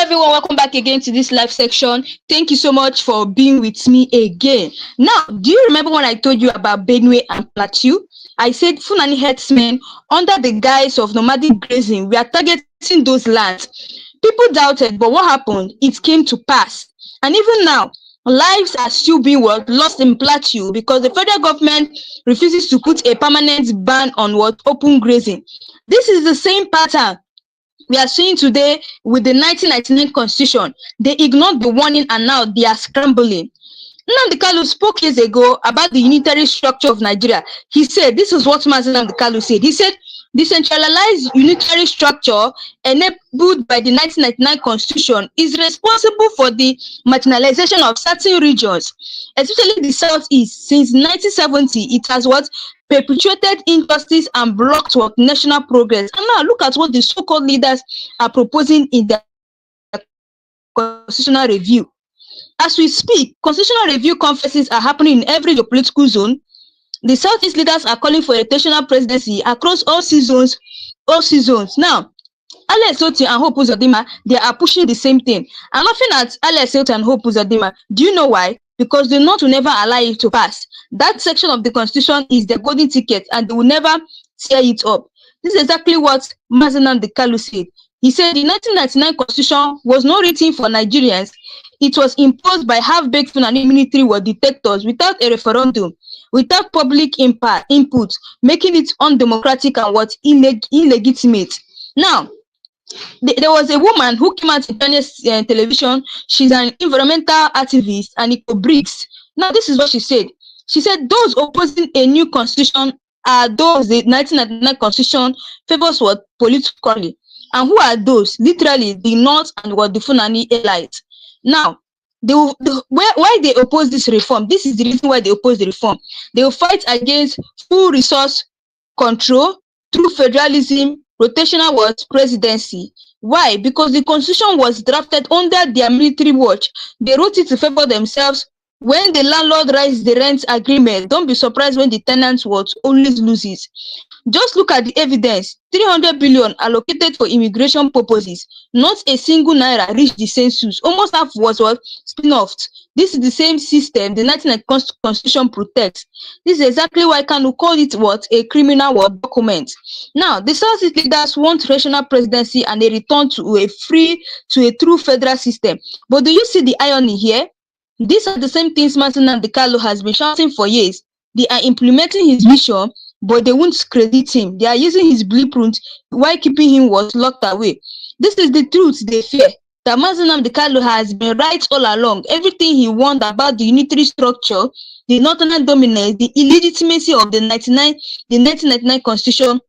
everyone, welcome back again to this live section. Thank you so much for being with me again. Now, do you remember when I told you about Benue and Plateau? I said Fulani herdsmen, under the guise of nomadic grazing, we are targeting those lands. People doubted, but what happened? It came to pass. And even now, lives are still being lost in Plateau because the federal government refuses to put a permanent ban on open grazing. This is the same pattern we are seeing today with the 1999 constitution. They ignored the warning and now they are scrambling. Nnamdi Kanu spoke years ago about the unitary structure of Nigeria. He said, this is what Nnamdi Kanu said. He said, decentralized unitary structure enabled by the 1999 constitution is responsible for the marginalization of certain regions, especially the Southeast. Since 1970, it has perpetuated injustice and blocked national progress. And now look at what the so-called leaders are proposing in the constitutional review. As we speak, constitutional review conferences are happening in every geopolitical zone. The Southeast leaders are calling for a rotational presidency across all seasons. Now, Alex Otti and Hope Uzodinma, they are pushing the same thing. I'm laughing at Alex Otti and Hope Uzodinma. Do you know why? Because the North will never allow it to pass. That section of the constitution is the golden ticket and they will never tear it up. This is exactly what Nnamdi Kanu said. He said the 1999 constitution was not written for Nigerians. It was imposed by half-baked Fulani military dictators without a referendum, without public input, making it undemocratic and illegitimate. Now, there was a woman who came out in television. She's an environmental activist and eco-bricks. Now, this is what she said. She said those opposing a new constitution are those the 1999 constitution favors politically. And who are those? Literally, the North and the Fulani elites. Now, why they oppose this reform? This is the reason why they oppose the reform. They will fight against full resource control through federalism, rotational presidency. Why? Because the constitution was drafted under their military watch. They wrote it to favor themselves. When the landlord writes the rent agreement, don't be surprised when the tenant always loses. Just look at the evidence. 300 billion allocated for immigration purposes. Not a single naira reached the census. Almost half was spin-offed. This is the same system the 1999 constitution protects. This is exactly why Cano called it a criminal document. Now, the Southeast leaders want rational presidency and a return to a true federal system. But do you see the irony here? These are the same things Nnamdi Kanu has been shouting for years. They are implementing his vision, but they won't credit him. They are using his blueprint while keeping him locked away. This is the truth they fear. That Nnamdi Kanu has been right all along. Everything he warned about the unitary structure, the northern dominance, the illegitimacy of the 1999 constitution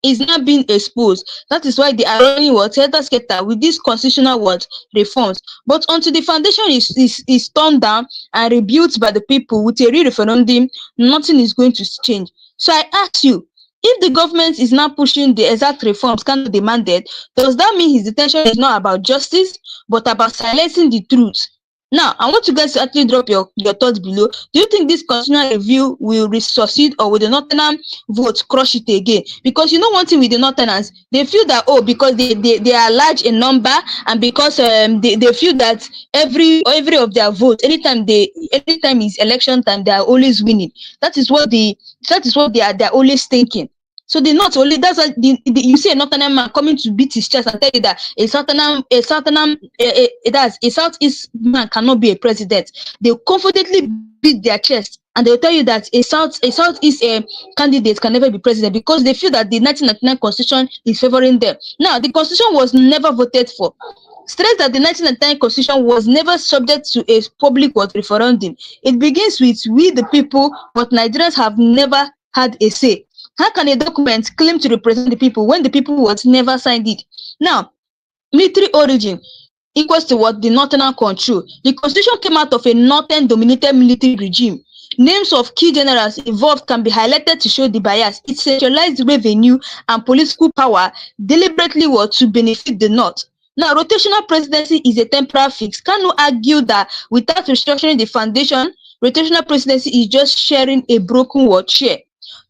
is not being exposed. That is why they are running scatter with these constitutional reforms. But until the foundation is torn down and rebuilt by the people with a real referendum, nothing is going to change. So I ask you, if the government is not pushing the exact reforms Kanu demanded, does that mean his detention is not about justice, but about silencing the truth? Now, I want you guys to actually drop your thoughts below. Do you think this constitutional review will succeed, or will the Northern vote crush it again? Because you know one thing with the Northerners, they feel that, because they are large in number, and because they feel that every of their votes, anytime is election time, they are always winning. That is what they are always thinking. So they're not only that's why you see a Northern man coming to beat his chest and tell you that a Southeast man cannot be a president. They'll confidently beat their chest and they'll tell you that a Southeast candidate can never be president because they feel that the 1999 constitution is favoring them. Now, the constitution was never voted for. Stress that the 1999 constitution was never subject to a public referendum. It begins with we the people, but Nigerians have never had a say. How can a document claim to represent the people when the people never signed it? Now, military origin equals to the Northern control. The constitution came out of a Northern dominated military regime. Names of key generals involved can be highlighted to show the bias. It centralized revenue and political power deliberately to benefit the North. Now, rotational presidency is a temporary fix. Kanu argue that without restructuring the foundation, rotational presidency is just sharing a broken chair.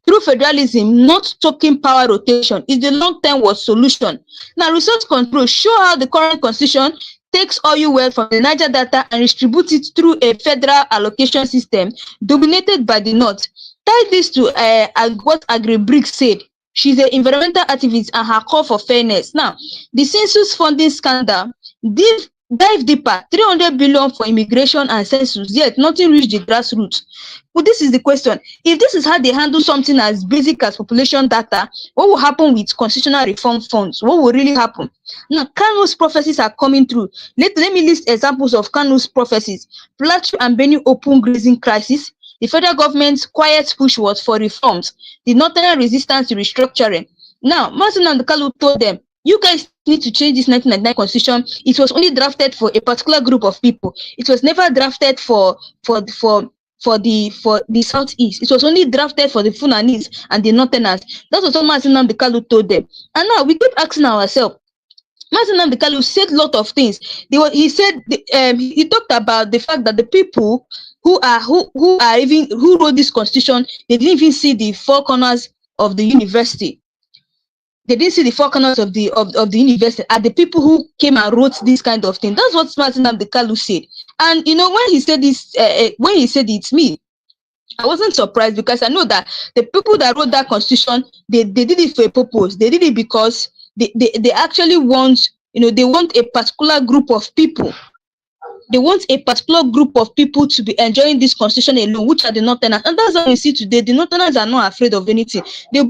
Through federalism, not talking power rotation, is the long-term solution. Now, resource control show how the current constitution takes oil well from the Niger Delta and distributes it through a federal allocation system dominated by the North. Tie this to what Agri-Bricks said. She's an environmental activist and her call for fairness. Now, the census funding scandal, dive deeper, 300 billion for immigration and census, yet nothing reached the grassroots. But this is the question. If this is how they handle something as basic as population data, what will happen with constitutional reform funds? What will really happen? Now, Cano's prophecies are coming through. Let me list examples of Cano's prophecies. Plateau and Benue open grazing crisis. The federal government's quiet push was for reforms. The northern resistance to restructuring. Now, Mazi Nnamdi Kanu told them, you guys need to change this 1999 constitution. It was only drafted for a particular group of people. It was never drafted for the southeast. It was only drafted for the Fulanese and the northerners. That was what Mazi Nnamdi Kanu told them. And now we keep asking ourselves, Mazi Nnamdi Kanu said a lot of things. He talked about the fact that the people who wrote this constitution, they didn't even see the four corners of the university. They didn't see the four corners of the university are the people who came and wrote this kind of thing. That's what Mazi Nnamdi Kanu said. And you know, when he said this, when he said it's me, I wasn't surprised because I know that the people that wrote that constitution, they did it for a purpose. They did it because they actually want, you know, they want a particular group of people. They want a particular group of people to be enjoying this constitution alone, which are the northerners. And that's what we see today. The northerners are not afraid of anything. They'll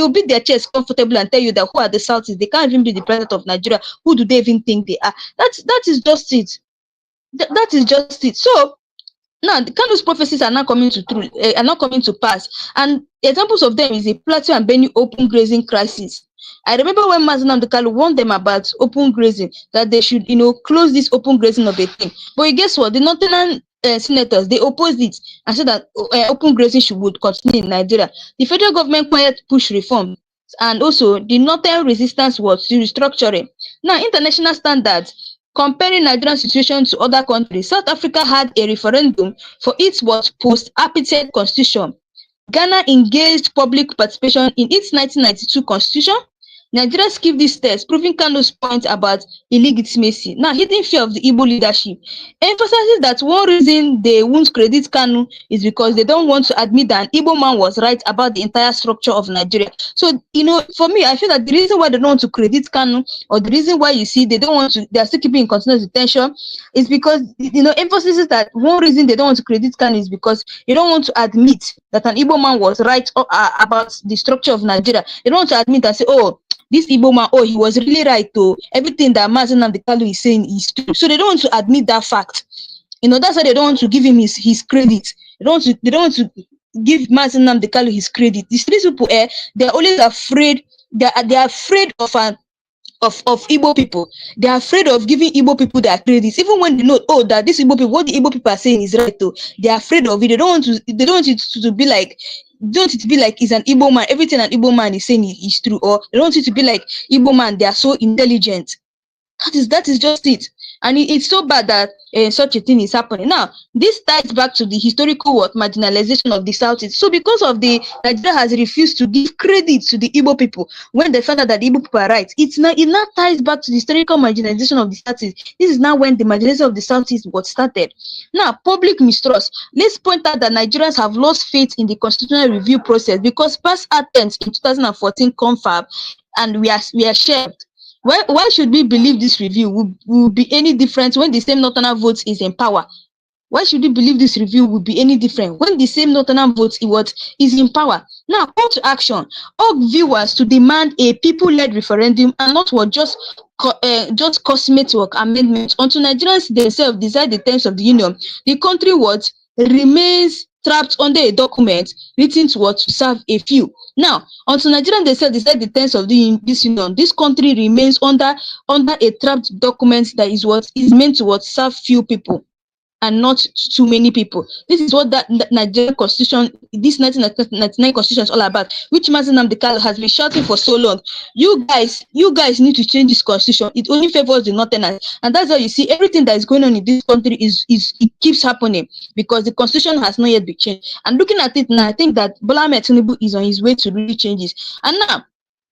beat their chest comfortably and tell you that who are the Southeast? They can't even be the president of Nigeria. Who do they even think they are? That is just it. That is just it. So now the Kanu's prophecies are not coming to pass. And examples of them is the Plateau and Benue open grazing crisis. I remember when Mazi Nnamdi Kanu warned them about open grazing, that they should, you know, close this open grazing of a thing. But guess what? The northern senators, they opposed it and said that open grazing would continue in Nigeria. The federal government quiet push reform, and also the northern resistance was to restructuring. Now, international standards, comparing Nigerian situation to other countries, South Africa had a referendum for its post-apartheid constitution. Ghana engaged public participation in its 1992 constitution. Nigeria skipped this test, proving Kanu's point about illegitimacy. Now, hidden fear of the Igbo leadership emphasizes that one reason they won't credit Kanu is because they don't want to admit that an Igbo man was right about the entire structure of Nigeria. So, you know, for me, I feel that the reason why they don't want to credit Kanu, or the reason why you see they are still keeping in continuous detention, is because, you know, emphasizes that one reason they don't want to credit Kanu is because they don't want to admit that an Igbo man was right about the structure of Nigeria. They don't want to admit and say, oh, this Igbo man, oh, he was really right to everything that Mazi Nnamdi Kanu is saying is true. So they don't want to admit that fact. You know, that's why they don't want to give him his credit. They don't want to give Mazi Nnamdi Kanu his credit. These people, they're always afraid. They're afraid of Igbo people. They're afraid of giving Igbo people their credits, even when they know, oh, that this Igbo people, what the Igbo people are saying is right. Though they're afraid of it. They don't want it to be like. Don't it be like he's an Igbo man, everything an Igbo man is saying is true, or they don't want it to be like Igbo man, they are so intelligent. That is just it. And it's so bad that such a thing is happening. Now, this ties back to the historical marginalization of the Southeast. So because of Nigeria has refused to give credit to the Igbo people when they found out that the Igbo people are right, it now ties back to the historical marginalization of the Southeast. This is now when the marginalization of the Southeast was started. Now, public mistrust. Let's point out that Nigerians have lost faith in the constitutional review process because past attempts in 2014 confirmed, and we are shared. Why should we believe this review will be any different when the same Northern votes is in power? Why should we believe this review will be any different when the same Northern votes is in power? Now, call to action. Urge viewers to demand a people-led referendum and not what just cosmetic amendments until Nigerians themselves decide the terms of the union. The country remains trapped under a document written to serve a few. Now, until Nigerians themselves decide the terms of this union, this country remains under a trapped document that is meant to serve few people and not too many people. This is what that Nigerian constitution, this 1999 constitution is all about, which Mazi Nnamdi Kanu has been shouting for so long. You guys need to change this constitution. It only favors the Northerners, and that's why you see everything that is going on in this country it keeps happening because the constitution has not yet been changed. And looking at it now, I think that Bola Ahmed Tinubu is on his way to really change it. And now,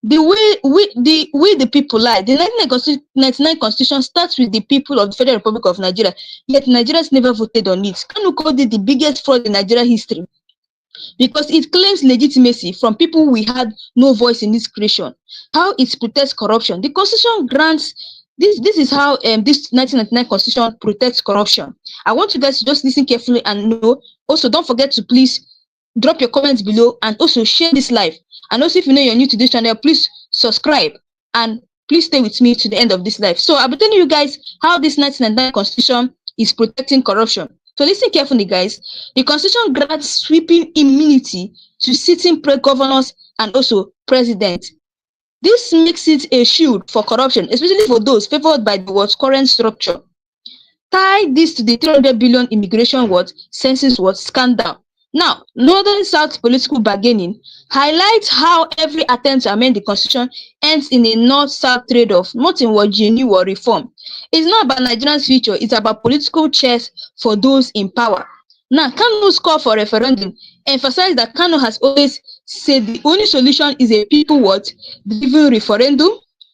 the people lie. The 1999 constitution starts with the people of the Federal Republic of Nigeria, yet Nigerians never voted on it. Kanu called it the biggest fraud in Nigeria history because it claims legitimacy from people we had no voice in its creation. How it protects corruption. The constitution grants this is how this 1999 constitution protects corruption. I want you guys to just listen carefully and know. Also, don't forget to please drop your comments below and also share this live. And also, if you know you're new to this channel, please subscribe and please stay with me to the end of this live. So I'll be telling you guys how this 1999 constitution is protecting corruption. So listen carefully, guys. The constitution grants sweeping immunity to sitting governors and also president. This makes it a shield for corruption, especially for those favored by the world's current structure. Tie this to the 300 billion immigration census scandal. Now, Northern South political bargaining highlights how every attempt to amend the constitution ends in a North-South trade-off, not in what genuine or reform. It's not about Nigeria's future, it's about political chess for those in power. Now, Kano's call for referendum emphasized that Kano has always said the only solution is a people-driven referendum.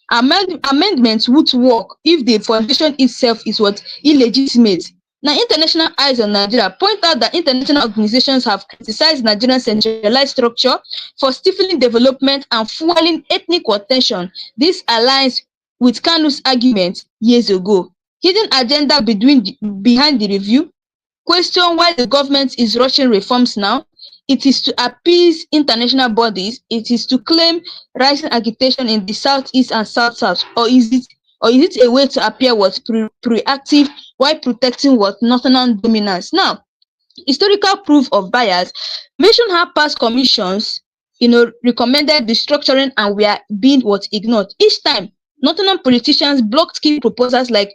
Amendments would work if the foundation itself is illegitimate. Now, international eyes on Nigeria point out that international organizations have criticized Nigeria's centralized structure for stifling development and fueling ethnic tension. This aligns with Kano's argument years ago. Hidden agenda behind the review. Question why the government is rushing reforms now. It is to appease international bodies. It is to claim rising agitation in the southeast and south-south, or is it a way to appear proactive while protecting northern dominance? Now, historical proof of bias. Mention how past commissions, recommended the structuring and were being ignored. Each time, northern politicians blocked key proposals like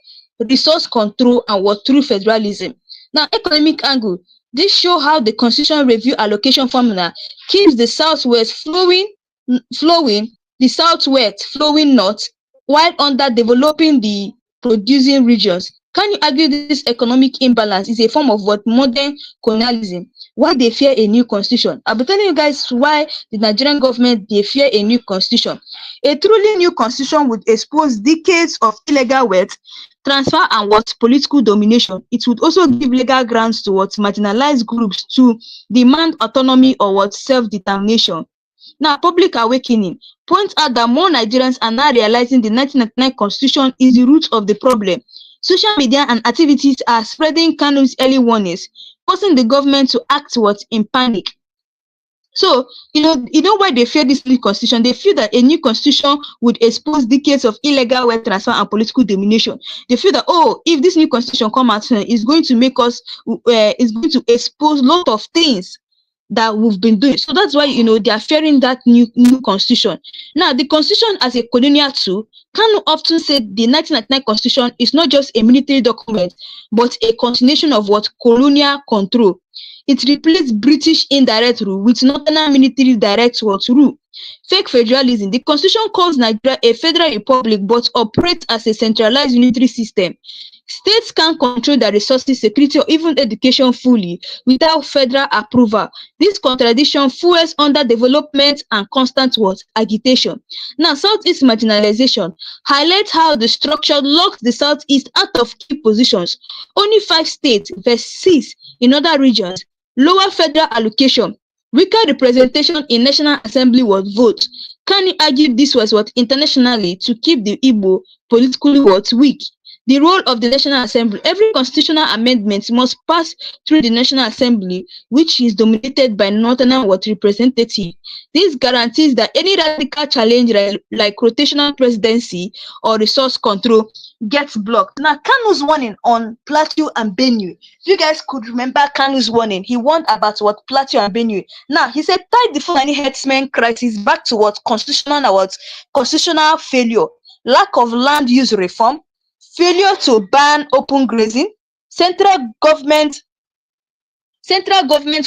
resource control and true federalism. Now, economic angle. This shows how the constitutional review allocation formula keeps the southwest flowing, the southwest flowing north, while underdeveloping the producing regions. Can you argue this economic imbalance is a form of modern colonialism? Why they fear a new constitution? I'll be telling you guys why the Nigerian government they fear a new constitution. A truly new constitution would expose decades of illegal wealth transfer and political domination. It would also give legal grounds to marginalized groups to demand autonomy or self-determination. Now, public awakening points out that more Nigerians are now realizing the 1999 constitution is the root of the problem. Social media and activities are spreading Kano's early warnings, forcing the government to act in panic. So, you know why they fear this new constitution? They feel that a new constitution would expose decades of illegal wealth transfer and political domination. They feel that, if this new constitution come out, it's going to make us, it's going to expose a lot of things that we've been doing. So that's why, they are fearing that new constitution. Now, the constitution as a colonial tool, Kano often said the 1999 constitution is not just a military document, but a continuation of colonial control. It replaced British indirect rule with northern military direct rule. Fake federalism. The constitution calls Nigeria a federal republic but operates as a centralized unitary system. States can control their resources, security, or even education fully without federal approval. This contradiction fuels underdevelopment and constant agitation. Now, Southeast marginalization highlights how the structure locks the Southeast out of key positions. Only 5 states versus 6 in other regions. Lower federal allocation, weaker representation in National Assembly votes. Kani argued this was internationally to keep the Igbo politically weak. The role of the National Assembly. Every constitutional amendment must pass through the National Assembly, which is dominated by northern representative. This guarantees that any radical challenge like rotational presidency or resource control gets blocked. Now, Kano's warning on Plateau and Benue. If you guys could remember Kano's warning, he warned about Plateau and Benue. Now, he said, tie the Fulani herdsmen crisis back to constitutional failure, lack of land use reform, failure to ban open grazing, central government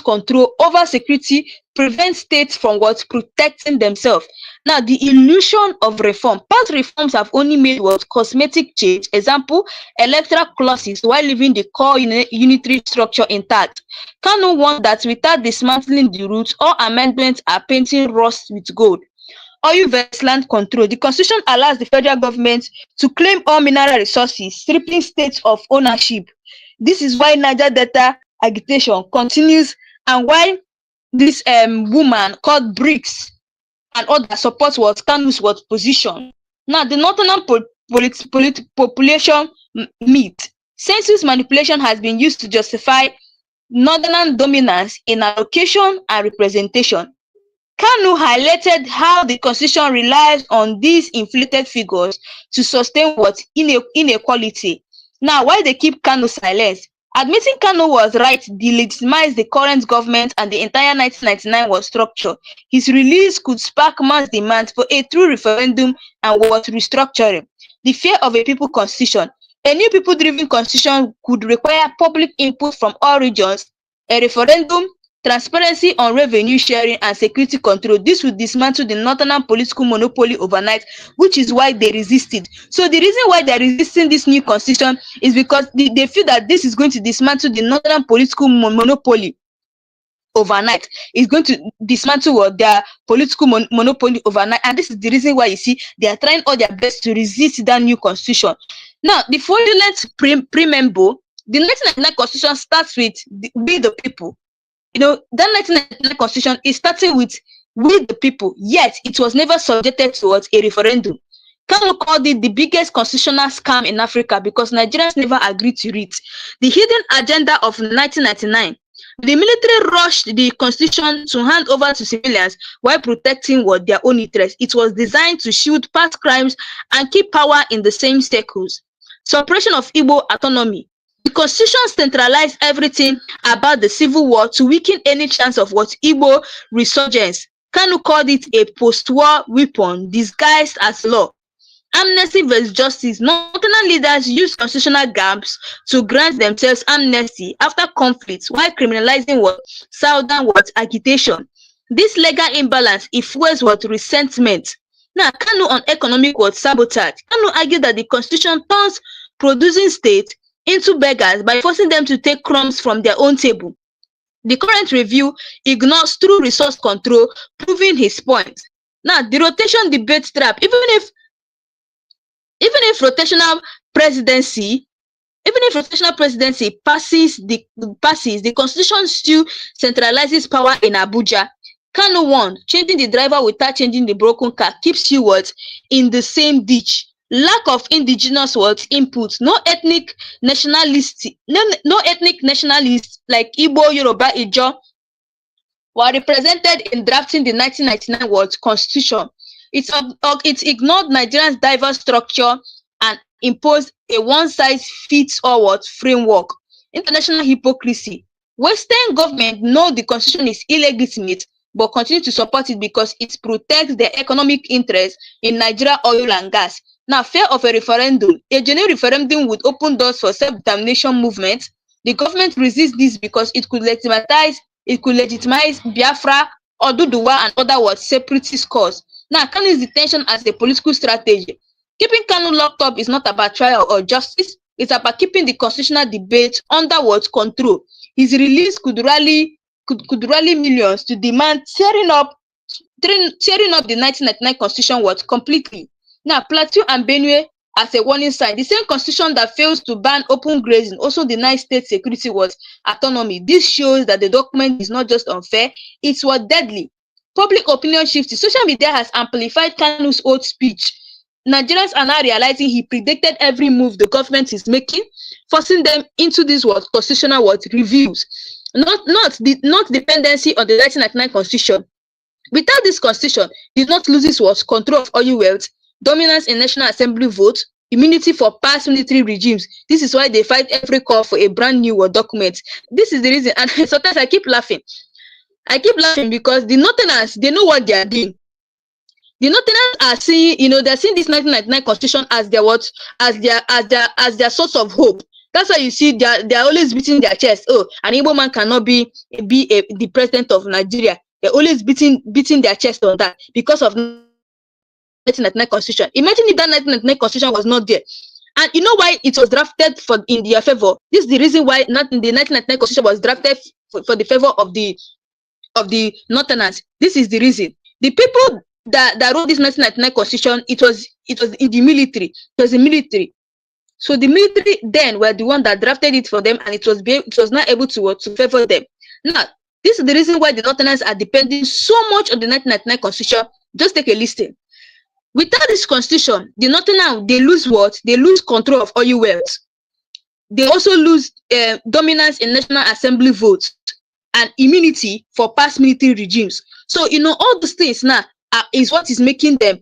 control over security prevents states from protecting themselves. Now, the illusion of reform. Past reforms have only made cosmetic change. Example, electoral clauses while leaving the core unitary structure intact. Kano warned that without dismantling the roots, all amendments are painting rust with gold. oil versus land control. The constitution allows the federal government to claim all mineral resources, stripping states of ownership. This is why Niger Delta agitation continues, and why this woman called BRICS and other support what Kanu's what position. Now, the northern population myth. Census manipulation has been used to justify northern dominance in allocation and representation. Kanu highlighted how the constitution relies on these inflated figures to sustain what inequality. Now, why they keep Kanu silent? Admitting Kanu was right delegitimized the current government and the entire 1999 was structure. His release could spark mass demand for a true referendum and was restructuring. The fear of a people constitution. A new people-driven constitution could require public input from all regions, a referendum, transparency on revenue sharing, and security control. This would dismantle the northern political monopoly overnight, which is why they resisted. So the reason why they're resisting this new constitution is because they feel that this is going to dismantle the northern political monopoly overnight. It's going to dismantle their political monopoly overnight, and this is the reason why you see they are trying all their best to resist that new constitution. Now, the fraudulent preamble, the 1999 constitution starts with we the people. You know, that 1999 constitution is starting with we the people, yet it was never subjected towards a referendum. Cano called it the biggest constitutional scam in Africa because Nigerians never agreed to it. The hidden agenda of 1999. The military rushed the constitution to hand over to civilians while protecting their own interests. It was designed to shield past crimes and keep power in the same circles. Suppression of Igbo autonomy. The constitution centralized everything about the civil war to weaken any chance of Igbo resurgence. Kanu called it a post-war weapon disguised as law. Amnesty versus justice. Northern leaders used constitutional gaps to grant themselves amnesty after conflicts while criminalizing southern agitation. This legal imbalance fuels resentment. Now, Kanu on economic sabotage. Kanu argued that the constitution turns producing states into beggars by forcing them to take crumbs from their own table. The current review ignores true resource control, proving his point. Now, the rotation debate trap. Even if rotational presidency passes, the constitution still centralizes power in Abuja. Kanu warned, changing the driver without changing the broken car keeps you in the same ditch. Lack of indigenous input, no ethnic nationalists like Igbo, Yoruba, Ijaw were represented in drafting the 1999 constitution. It ignored Nigeria's diverse structure and imposed a one-size-fits-all framework. International hypocrisy. Western government know the constitution is illegitimate, but continue to support it because it protects their economic interests in Nigeria oil and gas. Now, fear of a referendum. A genuine referendum would open doors for self-determination movement. The government resists this because it could legitimize Biafra, Oduduwa, and other separatist cause. Now, Kanu's detention as a political strategy. Keeping Kanu locked up is not about trial or justice. It's about keeping the constitutional debate under control. His release could rally millions to demand tearing up the 1999 constitution completely. Now, Plateau and Benue as a warning sign. The same constitution that fails to ban open grazing also denies state security autonomy. This shows that the document is not just unfair, it's deadly. Public opinion shifting. Social media has amplified Kanu's old speech. Nigerians are now realizing he predicted every move the government is making, forcing them into these constitutional reviews. Not dependency on the 1999 constitution. Without this constitution, did not lose its control of oil wealth, dominance in National Assembly votes, immunity for past military regimes. This is why they fight every call for a brand new document. This is the reason, and sometimes I keep laughing because the Northerners, they know what they are doing. The Northerners are seeing, they're seeing this 1999 constitution as their source of hope. That's why you see they're always beating their chest. Oh, an Igbo man cannot be the president of Nigeria. They're always beating their chest on that because of 1999 constitution. Imagine if that 1999 constitution was not there. And you know why it was drafted in their favor? This is the reason why the 1999 constitution was drafted for the favor of the Northerners. This is the reason. The people that wrote this 1999 constitution, it was in the military. It was the military. So the military then were the one that drafted it for them, and it was not able to favor them. Now, this is the reason why the Northerners are depending so much on the 1999 constitution. Just take a listen. Without this constitution, the Northerners, they lose what? They lose control of oil wealth. They also lose dominance in National Assembly votes and immunity for past military regimes. So, all these things now is what is making them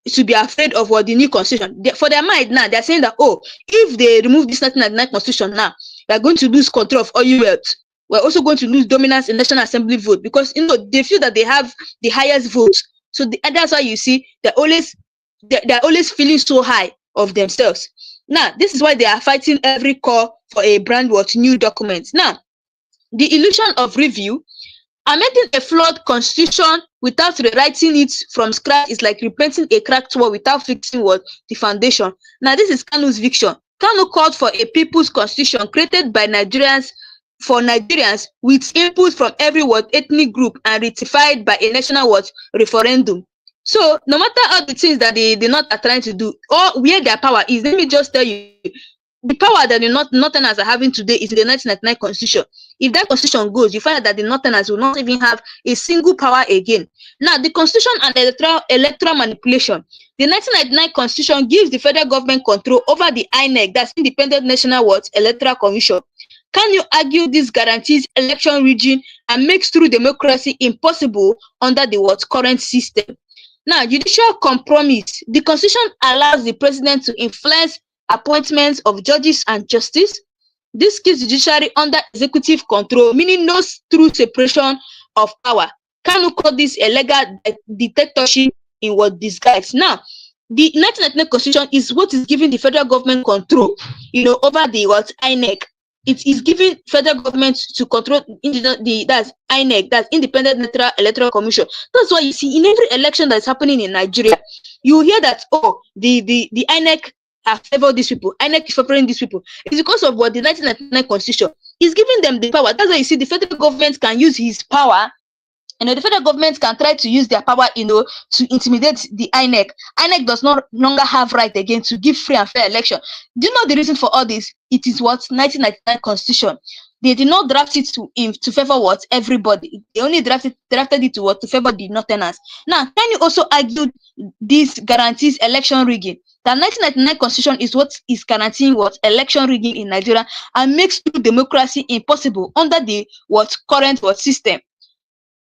to be afraid of what the new constitution. For their mind now, they're saying that, oh, if they remove this 1999 constitution now, they're going to lose control of oil wealth. We're also going to lose dominance in National Assembly vote, because they feel that they have the highest votes. So that's why you see they're always feeling so high of themselves. Now, this is why they are fighting every call for a brand new document. Now, the illusion of review, amending a flawed constitution without rewriting it from scratch is like repainting a cracked wall without fixing the foundation. Now, this is Cano's vision. Cano called for a people's constitution created by Nigerians for Nigerians with input from every ethnic group and ratified by a national referendum. So no matter all the things that they not are trying to do, or where their power is, let me just tell you, the power that the Northerners are having today is in the 1999 constitution. If that constitution goes, you find that the Northerners will not even have a single power again. Now, the constitution and electoral manipulation. The 1999 constitution gives the federal government control over the INEC, that's Independent National Electoral Commission. Can you argue this guarantees election rigging and makes true democracy impossible under the current system? Now, judicial compromise. The constitution allows the president to influence appointments of judges and justice. This keeps the judiciary under executive control, meaning no true separation of power. Can you call this a legal dictatorship in disguise? Now, the 1999 constitution is what is giving the federal government control, over the INEC. It is giving federal government to control that's INEC, that's Independent Electoral Commission. That's why you see in every election that's happening in Nigeria, you hear that, oh, the INEC have favored these people, INEC is favoring these people. It's because of what the 1999 constitution is giving them the power. That's why you see the federal government can use his power. The federal government can try to use their power, to intimidate the INEC. INEC does not longer have right again to give free and fair election. Do you know the reason for all this? It is 1999 constitution. They did not draft it to favor everybody. They only drafted it to favor the Northerners. Now, can you also argue this guarantees election rigging? The 1999 constitution is what is guaranteeing election rigging in Nigeria and makes true democracy impossible under the current system.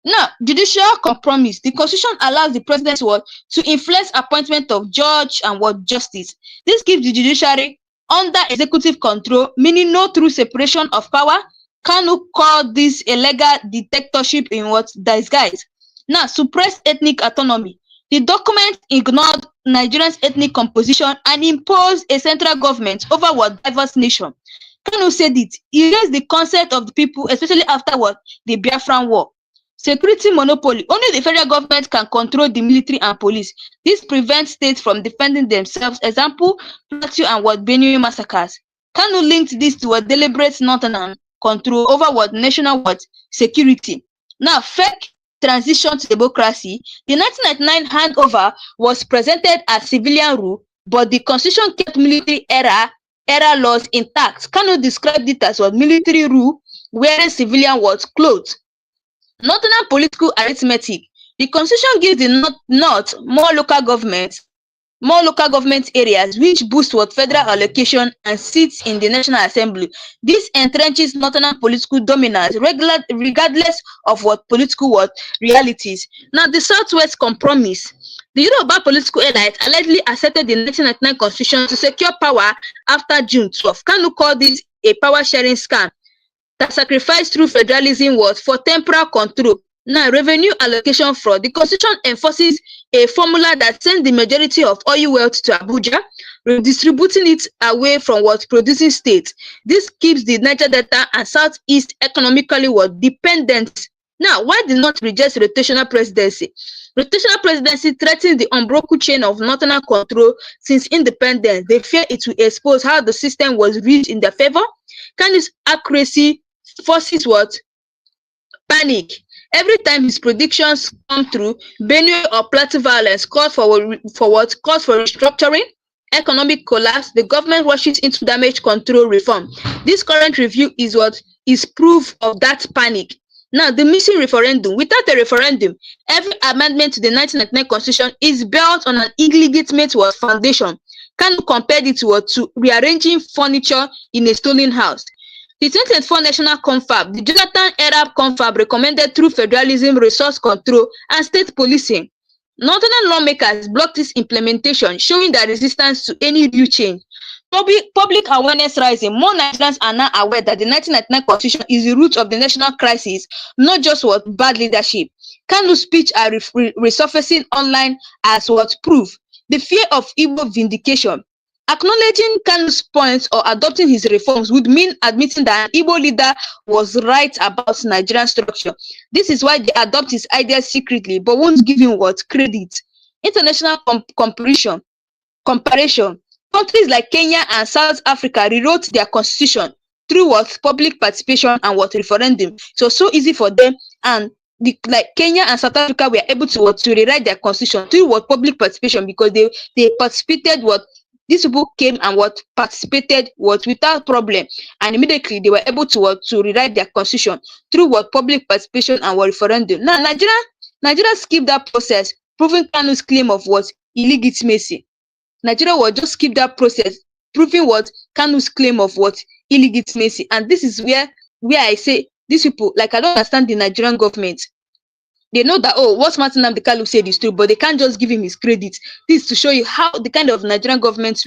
Now, judicial compromise. The constitution allows the president to influence appointment of judge and justice. This gives the judiciary under executive control, meaning no true separation of power. Can you call this a legal dictatorship in disguise? Now, suppress ethnic autonomy. The document ignored Nigeria's ethnic composition and imposed a central government over diverse nation. Can you say it? Erase the concept of the people, especially after the Biafran War. Security monopoly. Only the federal government can control the military and police. This prevents states from defending themselves. Example, Plateau and Benue massacres. Can you link this to a deliberate northern control over national security? Now, fake transition to democracy. The 1999 handover was presented as civilian rule, but the constitution kept military era laws intact. Can you describe it as military rule wearing civilian clothes? Northern political arithmetic. The constitution gives the North more local government areas, which boost federal allocation and seats in the National Assembly. This entrenches Northern political dominance, regardless of political realities. Now, the Southwest compromise. The Yoruba political elites allegedly accepted the 1999 constitution to secure power after June 12. Can you call this a power sharing scam that sacrificed through federalism for temporal control? Now, revenue allocation fraud. The constitution enforces a formula that sends the majority of oil wealth to Abuja, redistributing it away from producing states. This keeps the Niger Delta and Southeast economically dependent. Now, why did not reject rotational presidency? Rotational presidency threatens the unbroken chain of northern control since independence. They fear it will expose how the system was rigged in their favor. Can this accuracy forces panic? Every time his predictions come through, Benue or Plateau violence calls for restructuring, economic collapse, the government rushes into damage control reform. This current review is what is proof of that panic. Now, the missing referendum. Without a referendum, every amendment to the 1999 constitution is built on an illegitimate foundation. Kanu compared it to rearranging furniture in a stolen house. The 2024 National Confab, the Jonathan-era Confab, recommended through federalism, resource control, and state policing. Northern lawmakers blocked its implementation, showing their resistance to any real change. Public awareness rising. More Nigerians are now aware that the 1999 constitution is the root of the national crisis, not just bad leadership. Kanu's speech are resurfacing online as proof. The fear of Igbo vindication. Acknowledging Kanu's points or adopting his reforms would mean admitting that an Igbo leader was right about Nigerian structure. This is why they adopt his ideas secretly, but won't give him credit. International comparison. Countries like Kenya and South Africa rewrote their constitution through public participation and referendum. So easy for them, and like Kenya and South Africa were able to rewrite their constitution through public participation, because they participated. These people came and participated without problem, and immediately they were able to rewrite their constitution through public participation and referendum. Now Nigeria skipped that process, proving Kanu's claim of illegitimacy. Nigeria will just skip that process, proving Kanu's claim of illegitimacy. And this is where I say these people, I don't understand the Nigerian government. They know that, what Martin Nnamdi Kanu said is true, but they can't just give him his credit. This is to show you how the kind of Nigerian government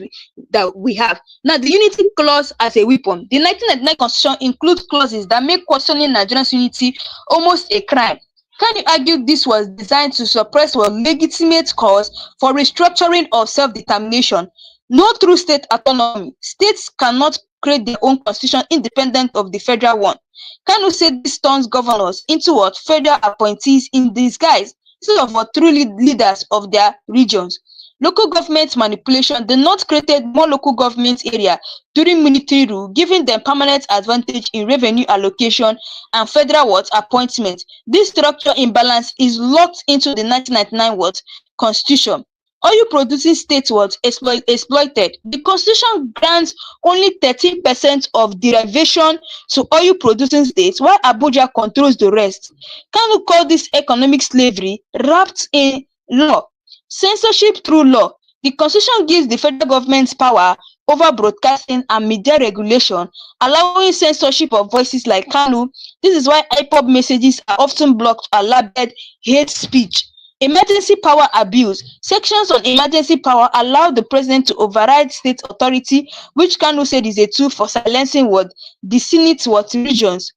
that we have. Now, the unity clause as a weapon. The 1999 constitution includes clauses that make questioning Nigeria's unity almost a crime. Can you argue this was designed to suppress legitimate cause for restructuring or self-determination? No true state autonomy. States cannot create their own constitution independent of the federal one. Kanu said this turns governors into federal appointees in disguise instead of true leaders of their regions. Local government manipulation. The North created more local government area during military rule, giving them permanent advantage in revenue allocation and federal appointment. This structure imbalance is locked into the 1999 constitution. Oil producing states exploited. The constitution grants only 13% of derivation to oil producing states, while Abuja controls the rest. Can we call this economic slavery wrapped in law? Censorship through law. The constitution gives the federal government power over broadcasting and media regulation, allowing censorship of voices like Kanu. This is why IPOB messages are often blocked or labeled hate speech. Emergency power abuse. Sections on emergency power allow the president to override state authority, which Kanu said is a tool for silencing the Senate regions.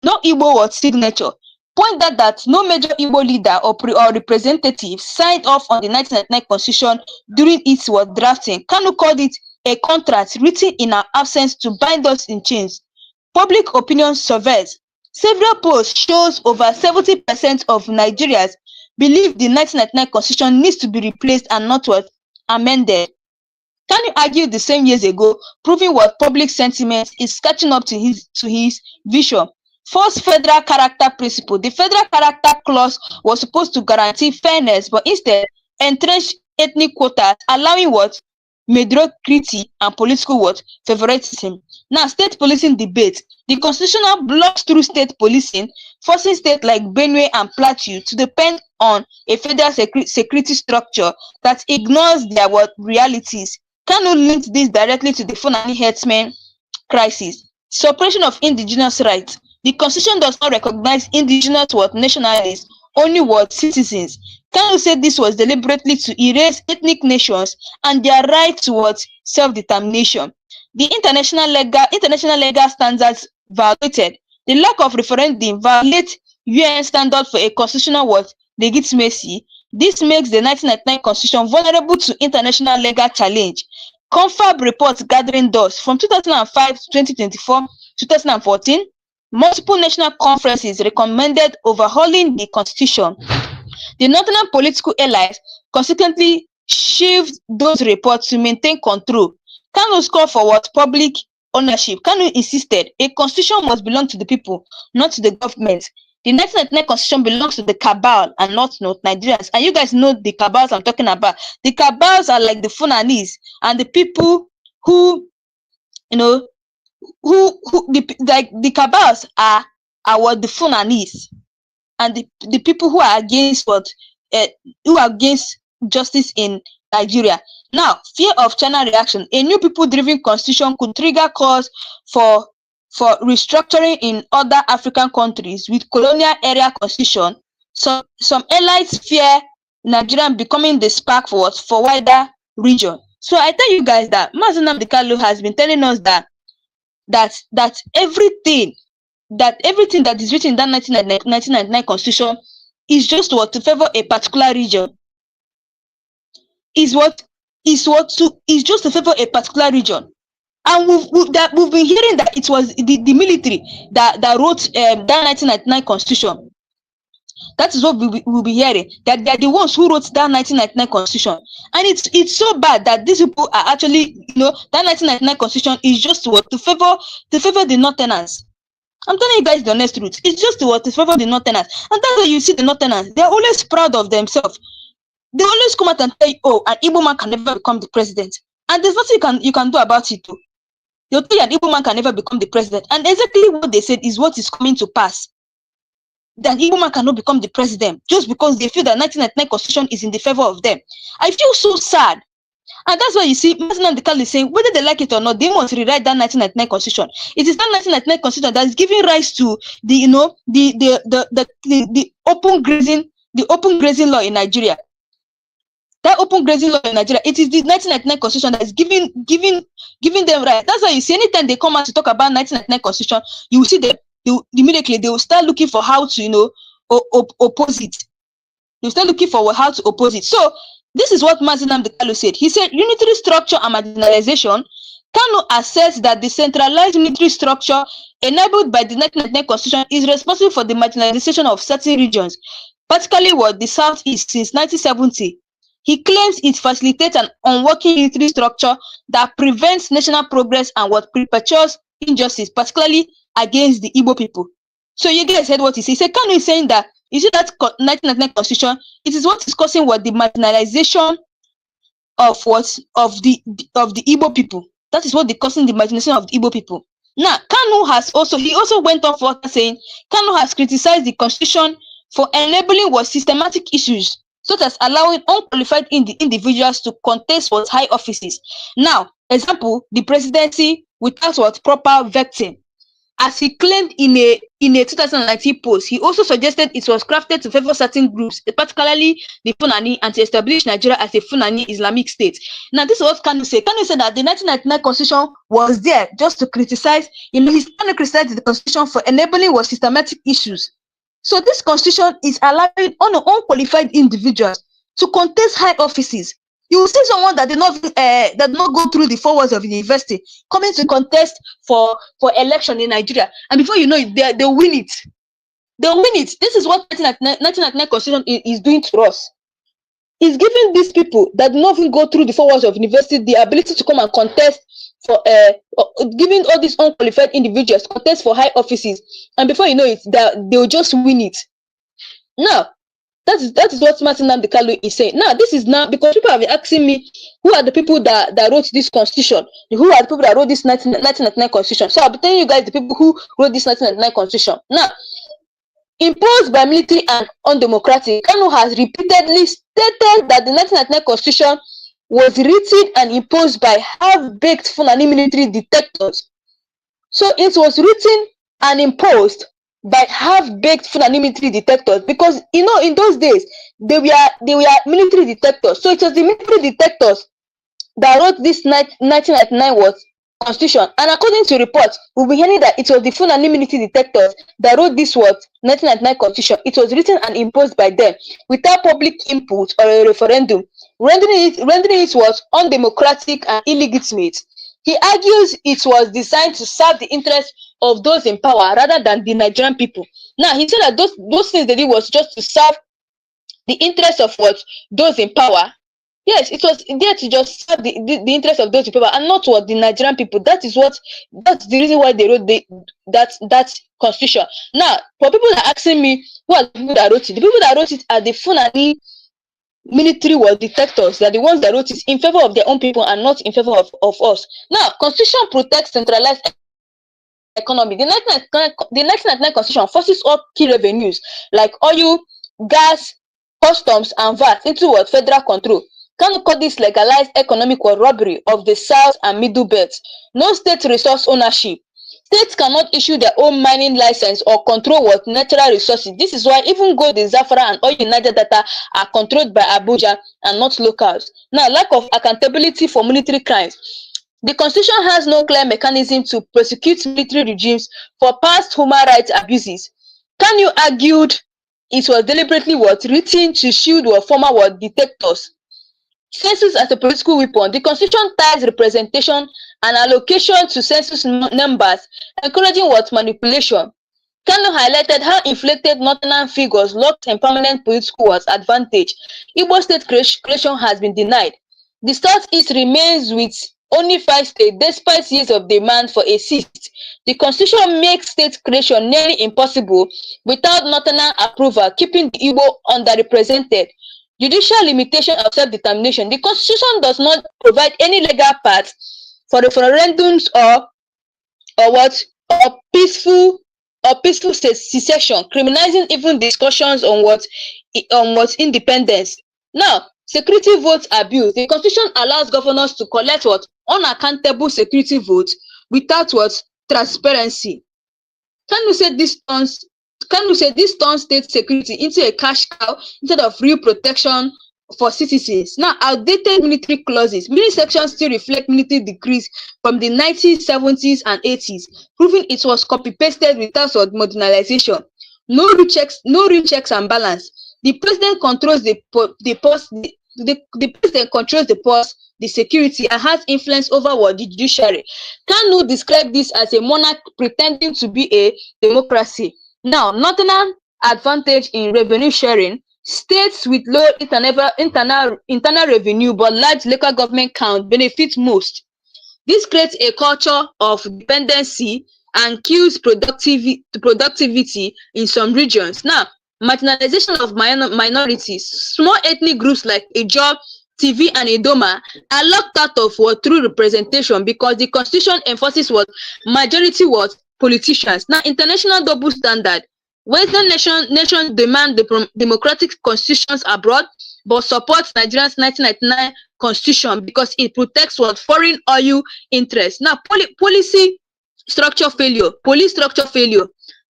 No Igbo signature. Point that no major Igbo leader or representative signed off on the 1999 constitution during its drafting. Kanu called it a contract written in our absence to bind us in chains. Public opinion surveys. Several polls shows over 70% of Nigerians believe the 1999 constitution needs to be replaced and not amended. Can you argue the same years ago, proving public sentiment is catching up to his vision? First, federal character principle. The federal character clause was supposed to guarantee fairness, but instead entrenched ethnic quotas, allowing mediocrity and political favoritism. Now, state policing debate. The constitutional blocks through state policing, forcing states like Benue and Plateau to depend on a federal security structure that ignores their realities. Kanu linked this directly to the Fulani herdsmen crisis. Suppression of indigenous rights. The constitution does not recognize indigenous nationalities, only citizens. Kanu said this was deliberately to erase ethnic nations and their right towards self-determination. The international legal standards violated. The lack of referendum violates UN standard for a constitutional legitimacy. This makes the 1999 constitution vulnerable to international legal challenge. Confab reports gathering dust from 2005 to 2024, 2014. Multiple national conferences recommended overhauling the constitution. The northern political allies consequently shelved those reports to maintain control. Kanu called for public ownership. Kanu insisted a constitution must belong to the people, not to the government. The 1999 constitution belongs to the cabal and not Nigerians. And you guys know the cabals I'm talking about. The cabals are like the Funanis and the people who, you know, the cabals are what the Funanis and the people who are against who are against justice in Nigeria. Now, fear of China reaction. A new people-driven constitution could trigger calls for restructuring in other African countries with colonial era constitution. Some allies fear Nigeria becoming the spark for wider region. So I tell you guys that Mazi Nnamdi Kanu has been telling us that everything that is written in that 1999 constitution is just to favor a particular region. Is just to favor a particular region. And we've been hearing that it was the military that wrote that 1999 constitution. That is what we'll be hearing, that they're the ones who wrote that 1999 constitution. And it's so bad that these people are actually, that 1999 constitution is just to favor the northerners. I'm telling you guys the honest truth. It's just to favor the northerners. And that's why you see the northerners, they're always proud of themselves. They always come out and tell you, oh, an Igbo man can never become the president. And there's nothing you can do about it too. They'll tell you an Igbo man can never become the president. And exactly what they said is what is coming to pass. That Igbo man cannot become the president just because they feel that 1999 constitution is in the favor of them. I feel so sad. And that's why you see, Mazi Nnamdi Kanu is saying, whether they like it or not, they must rewrite that 1999 constitution. It is that 1999 constitution that is giving rise to the open grazing law in Nigeria. That open grazing law in Nigeria, it is the 1999 constitution that is giving them right. That's why you see, anytime they come out to talk about 1999 constitution, you will see them immediately they will start looking for how to oppose it. They will start looking for how to oppose it. So this is what Mazi Nnamdi Kanu said. He said, unitary structure and marginalization. Kanu asserts that the centralized unitary structure enabled by the 1999 constitution is responsible for the marginalization of certain regions, particularly the Southeast since 1970. He claims it facilitates an unworking unitary structure that prevents national progress and perpetuates injustice, particularly against the Igbo people. So you guys heard what he said. He said, Kanu is saying that, you see that 1999 constitution, it is what is causing the marginalization of the Igbo people. That is what is causing the marginalization of the Igbo people. Now, Kanu also went on further saying, Kanu has criticized the constitution for enabling systematic issues, such as allowing unqualified individuals to contest high offices. Now, example, the presidency without proper vetting. As he claimed in a 2019 post, he also suggested it was crafted to favor certain groups, particularly the Fulani, and to establish Nigeria as a Fulani Islamic state. Now, this is what Kanu said. Kanu said that the 1999 constitution was there just to criticize. He's trying to criticize the constitution for enabling systematic issues. So this constitution is allowing unqualified individuals to contest high offices. You will see someone that did not go through the 4 walls of the university coming to contest for election in Nigeria, and before you know it, they'll win it. They'll win it. This is what 1999 constitution is doing to us. It's giving these people that do not even go through the 4 walls of university the ability to come and contest for giving all these unqualified individuals contest for high offices, and before you know it, they'll just win it. Now, that is what Mazi Nnamdi Kanu is saying. Now, this is now because people have been asking me, who are the people that wrote this constitution? Who are the people that wrote this 1999 constitution? So I'll be telling you guys the people who wrote this 1999 constitution. Now, imposed by military and undemocratic, Kanu has repeatedly stated that the 1999 constitution was written and imposed by half-baked Fulani military dictators. So it was written and imposed by half-baked Fulani military dictators, because in those days they were military dictators. So it was the military dictators that wrote this 1999 constitution, and according to reports, we'll be hearing that it was the Fulani military dictators that wrote this 1999 constitution. It was written and imposed by them without public input or a referendum, rendering it was undemocratic and illegitimate. He argues it was designed to serve the interests of those in power rather than the Nigerian people. Now, he said that those things they did was just to serve the interests of those in power Yes, it was there to just serve the interest of those people and not what the Nigerian people. That's the reason why they wrote that constitution. Now, for people that are asking me who are the people that wrote it, the people that wrote it are the Fulani military war detectors. They are the ones that wrote it in favor of their own people and not in favor of us. Now, constitution protects centralized economy. The 1999 constitution forces all key revenues like oil, gas, customs, and VAT into what federal control. Kanu call this legalized economic robbery of the South and Middle Belts. No state resource ownership. States cannot issue their own mining license or control what natural resources. This is why even gold in Zafara and oil in Niger Delta are controlled by Abuja and not locals. Now, lack of accountability for military crimes. The constitution has no clear mechanism to prosecute military regimes for past human rights abuses. Kanu argued it was deliberately written to shield former dictators. Census as a political weapon. The constitution ties representation and allocation to census numbers, encouraging manipulation. Kanu highlighted how inflated northern figures locked in permanent political advantage. Igbo state creation has been denied. The Southeast remains with only 5 states despite years of demand for a seat. The constitution makes state creation nearly impossible without northern approval, keeping the Igbo underrepresented. Judicial limitation of self-determination. The constitution does not provide any legal path for referendums or peaceful secession, criminalizing even discussions on independence. Now, security votes abuse. The constitution allows governors to collect unaccountable security votes without transparency. Kanu said this turns state security into a cash cow instead of real protection for citizens. Now, outdated military clauses. Many sections still reflect military decrees from the 1970s and 80s, proving it was copy-pasted without modernization. No real checks and balance. The president controls the president controls the purse, the security, and has influence over the judiciary. Kanu described this as a monarch pretending to be a democracy. Now, northern advantage in revenue sharing. States with low internal revenue but large local government count benefit most. This creates a culture of dependency and kills productivity in some regions. Now, marginalization of minorities. Small ethnic groups like Ijaw, TV, and Idoma are locked out of true representation because the constitution enforces majority politicians. Now, international double standard. Western nations demand democratic constitutions abroad, but supports Nigeria's 1999 constitution because it protects foreign oil interests. Now, police structure failure.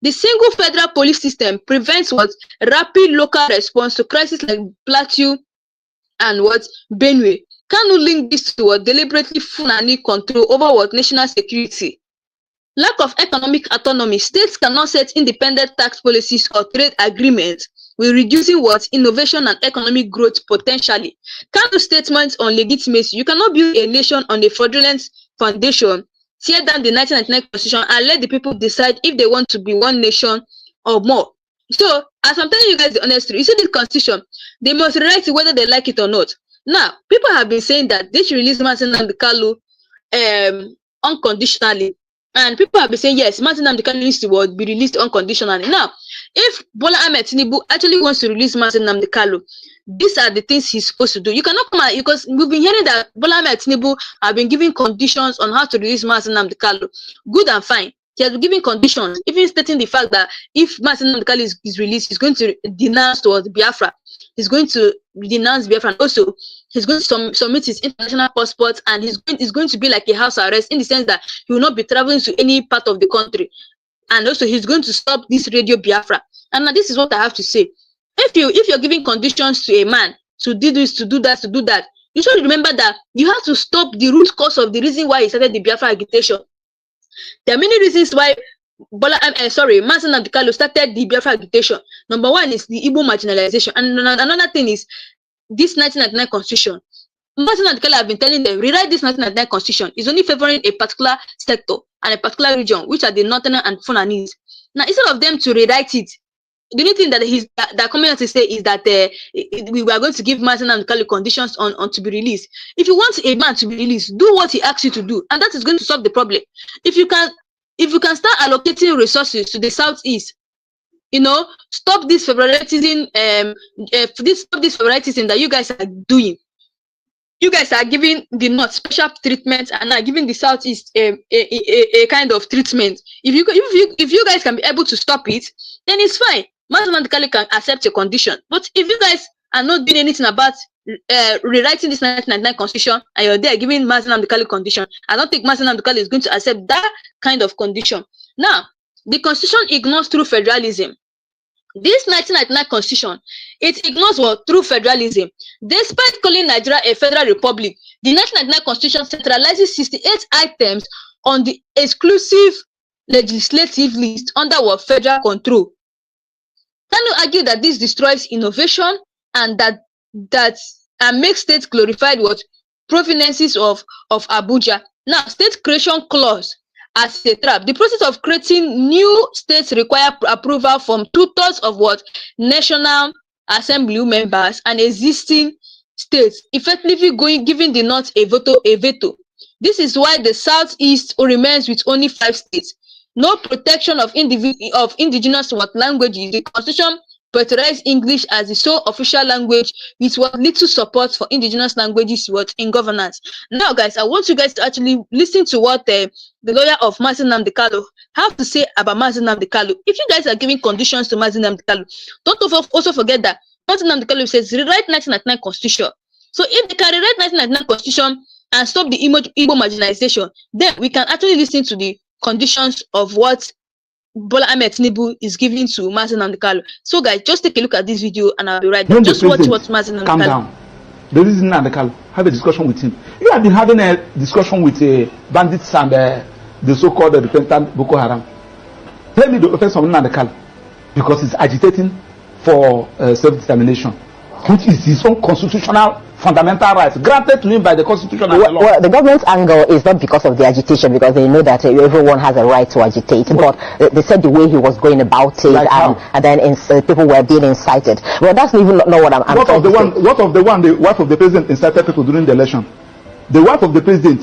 The single federal police system prevents rapid local response to crises like Plateau and Benue. Kanu link this to deliberately Fulani control over national security. Lack of economic autonomy. States cannot set independent tax policies or trade agreements with reducing innovation and economic growth potentially. Kanu statements on legitimacy. You cannot build a nation on a fraudulent foundation, tear down the 1999 constitution, and let the people decide if they want to be one nation or more. So, as I'm telling you guys the honest truth, you see this constitution, they must rewrite it whether they like it or not. Now, people have been saying that they should release Mazi Nnamdi Kanu unconditionally. And people have been saying, yes, Mazi Nnamdi Kanu needs to be released unconditionally. Now, if Bola Ahmed Tinubu actually wants to release Mazi Nnamdi Kanu, these are the things he's supposed to do. You cannot come out, because we've been hearing that Bola Ahmed Tinubu have been giving conditions on how to release Mazi Nnamdi Kanu. Good and fine. He has been giving conditions, even stating the fact that if Mazi Nnamdi Kanu is released, he's going to denounce towards Biafra. He's going to denounce Biafra, and also he's going to submit his international passport, and he's going to be like a house arrest in the sense that he will not be traveling to any part of the country. And also he's going to stop this radio Biafra. And now this is what I have to say. If you're giving conditions to a man to do this, to do that, you should remember that you have to stop the root cause of the reason why he started the Biafra agitation. There are many reasons why Mazi Nnamdi Kanu started the Biafra agitation. Number one is the Igbo marginalization, and another thing is this 1999 constitution. Mazi Nnamdi Kanu have been telling them, rewrite this 1999 constitution. It's only favoring a particular sector and a particular region, which are the northern and Fulanese. Now, instead of them to rewrite it, the only thing that community say is that we are going to give Martin and Kali conditions on to be released. If you want a man to be released, do what he asks you to do, and that is going to solve the problem. If you can start allocating resources to the southeast, stop this favoritism, stop this favoritism that you guys are doing. You guys are giving the North special treatment and are giving the Southeast a kind of treatment. If you guys can be able to stop it, then it's fine. Martin Kali can accept a condition. But if you guys are not doing anything about rewriting this 1999 constitution and you're there giving Martin Kali condition, I don't think Martin Kali is going to accept that kind of condition. Now, the constitution ignores true federalism. This 1999 constitution, it ignores what true federalism. Despite calling Nigeria a federal republic, the 1999 constitution centralizes 68 items on the exclusive legislative list under what federal control. Can you argue that this destroys innovation and that makes states glorified what provenances of Abuja? Now, state creation clause as a trap. The process of creating new states require approval from 2/3 of what National Assembly members and existing states, effectively giving the North a veto. This is why the Southeast remains with only 5 states. No protection of indigenous languages. The Constitution prioritizes English as the sole official language with little support for indigenous languages in governance. Now, guys, I want you guys to actually listen to what the lawyer of Martin Nnamdi Kanu have to say about Martin Nnamdi Kanu. If you guys are giving conditions to Martin Nnamdi Kanu, don't also forget that Martin Nnamdi Kanu says rewrite 1999 constitution. So if they can rewrite 1999 constitution and stop the Igbo marginalization, then we can actually listen to the conditions of what Bola Ahmed Tinubu is giving to Martin Nnamdi Kanu. So guys, just take a look at this video and I'll be right back. Just watch what Martin Nnamdi Kanu. Calm down. The reason Nnamdi Kanu, have a discussion with him. You have been having a discussion with bandits and the so-called repentant Boko Haram. Tell me the offense of Nnamdi Kanu, because he's agitating for self-determination, which is his own constitutional fundamental rights granted to him by the Constitution and the law. Well, the government's angle is not because of the agitation, because they know that everyone has a right to agitate. But they said the way he was going about it, like and then people were being incited. Well, that's even not what I'm What of the wife of the president incited people during the election? The wife of the president,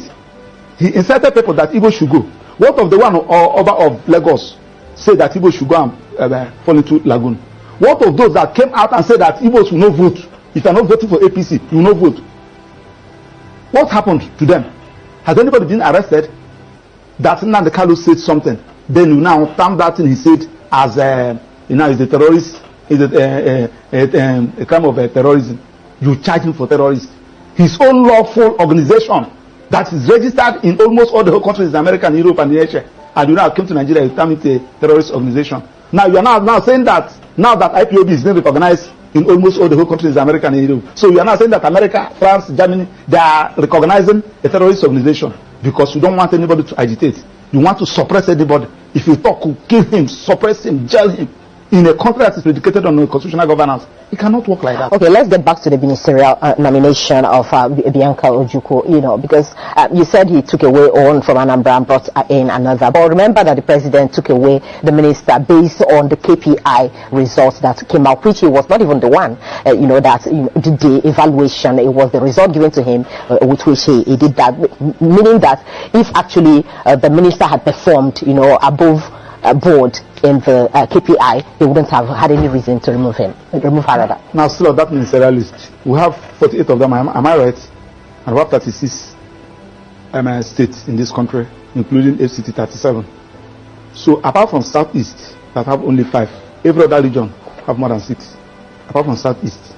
he incited people that Igbo should go. What of the one Oba of Lagos said that Igbo should go and fall into Lagoon? What of those that came out and said that Igbos will not vote? If you are not voting for APC, you will not vote. What happened to them? Has anybody been arrested? That Nnamdi Kanu said something, then you now term that thing he said as is a terrorist, is a crime of terrorism. You charge him for terrorism. His own lawful organization that is registered in almost all the whole countries in America and Europe and Asia, and you now came to Nigeria, you term it a terrorist organization. Now you are now saying that now that IPOB is being recognized in almost all the whole countries, America and Europe. So you are now saying that America, France, Germany, they are recognizing a terrorist organization because you don't want anybody to agitate. You want to suppress anybody. If you talk, kill him, suppress him, jail him. In a country that is predicated on constitutional governance, it cannot work like that. Okay, let's get back to the ministerial nomination of Bianca Ojukwu, because you said he took away one from Anambra and brought in another. But remember that the president took away the minister based on the KPI results that came out, which he was not even the one, that did the evaluation. It was the result given to him, with which he did that, meaning that if actually the minister had performed, above board in the KPI, he wouldn't have had any reason to remove her rather. Now, still on that ministerial list, we have 48 of them, am I right? And we have 36 states in this country, including FCT 37. So, apart from Southeast, that have only 5, every other region have more than 6, apart from Southeast.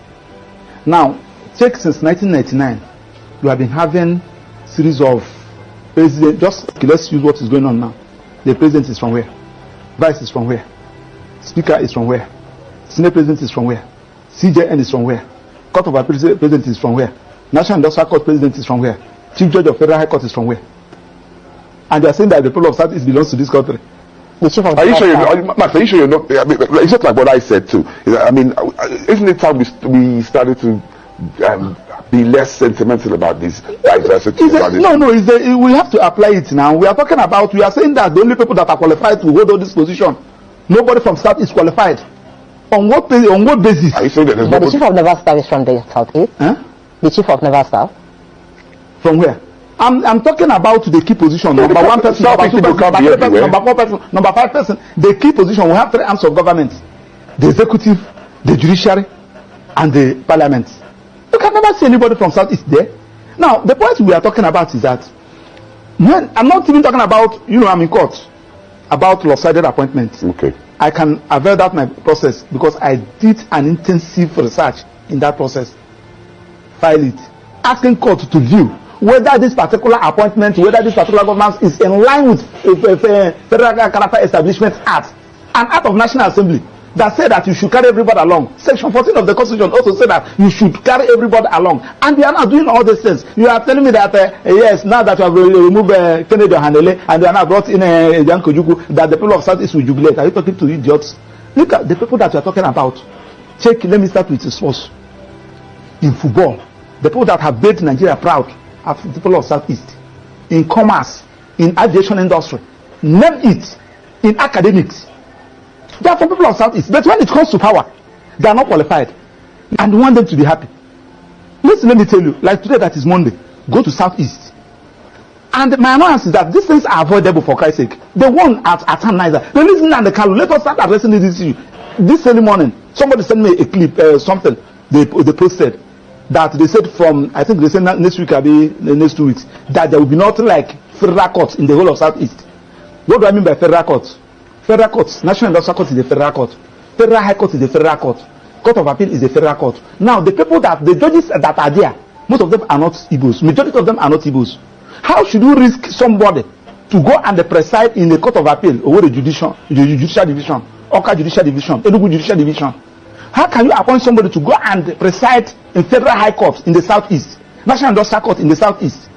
Now, check since 1999, we have been having series of presidents. Let's use what is going on now. The president is from where? Vice is from where? Speaker is from where? Senate President is from where? CJN is from where? Court of Appeal President is from where? National Industrial Court President is from where? Chief Judge of Federal High Court is from where? And they are saying that the people of Southeast belongs to this country. Are you sure Max, are you sure you're not? I mean, it's just like what I said too. I mean, isn't it time we started to be less sentimental about this diversity? We have to apply it now. We are saying that the only people that are qualified to hold on this position, nobody from South is qualified. On what basis? Are you saying that there's But the no... chief of naval staff is from the southeast. Huh? The chief of naval staff. From where? I'm talking about the key position. Number one person, number two person, number three person, number four person, number five person. The key position. We have three arms of government: the executive, the judiciary, and the parliament. You can never see anybody from southeast there. Now, the point we are talking about is that when I'm not even talking about, I'm in court about lopsided appointments. Okay. I can avail that my process because I did an intensive research in that process. File it, asking court to view whether this particular appointment, whether this particular government is in line with Federal Character Establishment Act, an act of National Assembly that said that you should carry everybody along. Section 14 of the Constitution also said that you should carry everybody along. And we are not doing all these things. You are telling me that, yes, now that you have removed Kennedy Hanele and you are now brought in Janko Jugu, that the people of Southeast will jubilate. Are you talking to idiots? Look at the people that you are talking about. Let me start with the source. In football, the people that have made Nigeria proud are the people of Southeast. In commerce, in aviation industry, name it. In academics, they are from people of Southeast. But when it comes to power, they are not qualified. And we want them to be happy. Listen, let me tell you, like today that is Monday, go to Southeast. And my annoyance is that these things are avoidable for Christ's sake. The one at Niger, the listening and the Cano, let us start addressing this issue. This early morning, somebody sent me a clip, something they posted. That they said from, I think they said next week, the next 2 weeks, that there will be nothing like federal courts in the whole of Southeast. What do I mean by federal courts? Federal courts, National Industrial Court is a federal court. Federal High Court is a federal court. Court of Appeal is a federal court. Now, the people the judges that are there, most of them are not Igbos. Majority of them are not Igbos. How should you risk somebody to go and preside in the Court of Appeal or the Judicial Division, Oka Judicial Division, Enugu Judicial Division? How can you appoint somebody to go and preside in Federal High Court in the Southeast, National Industrial Court in the Southeast?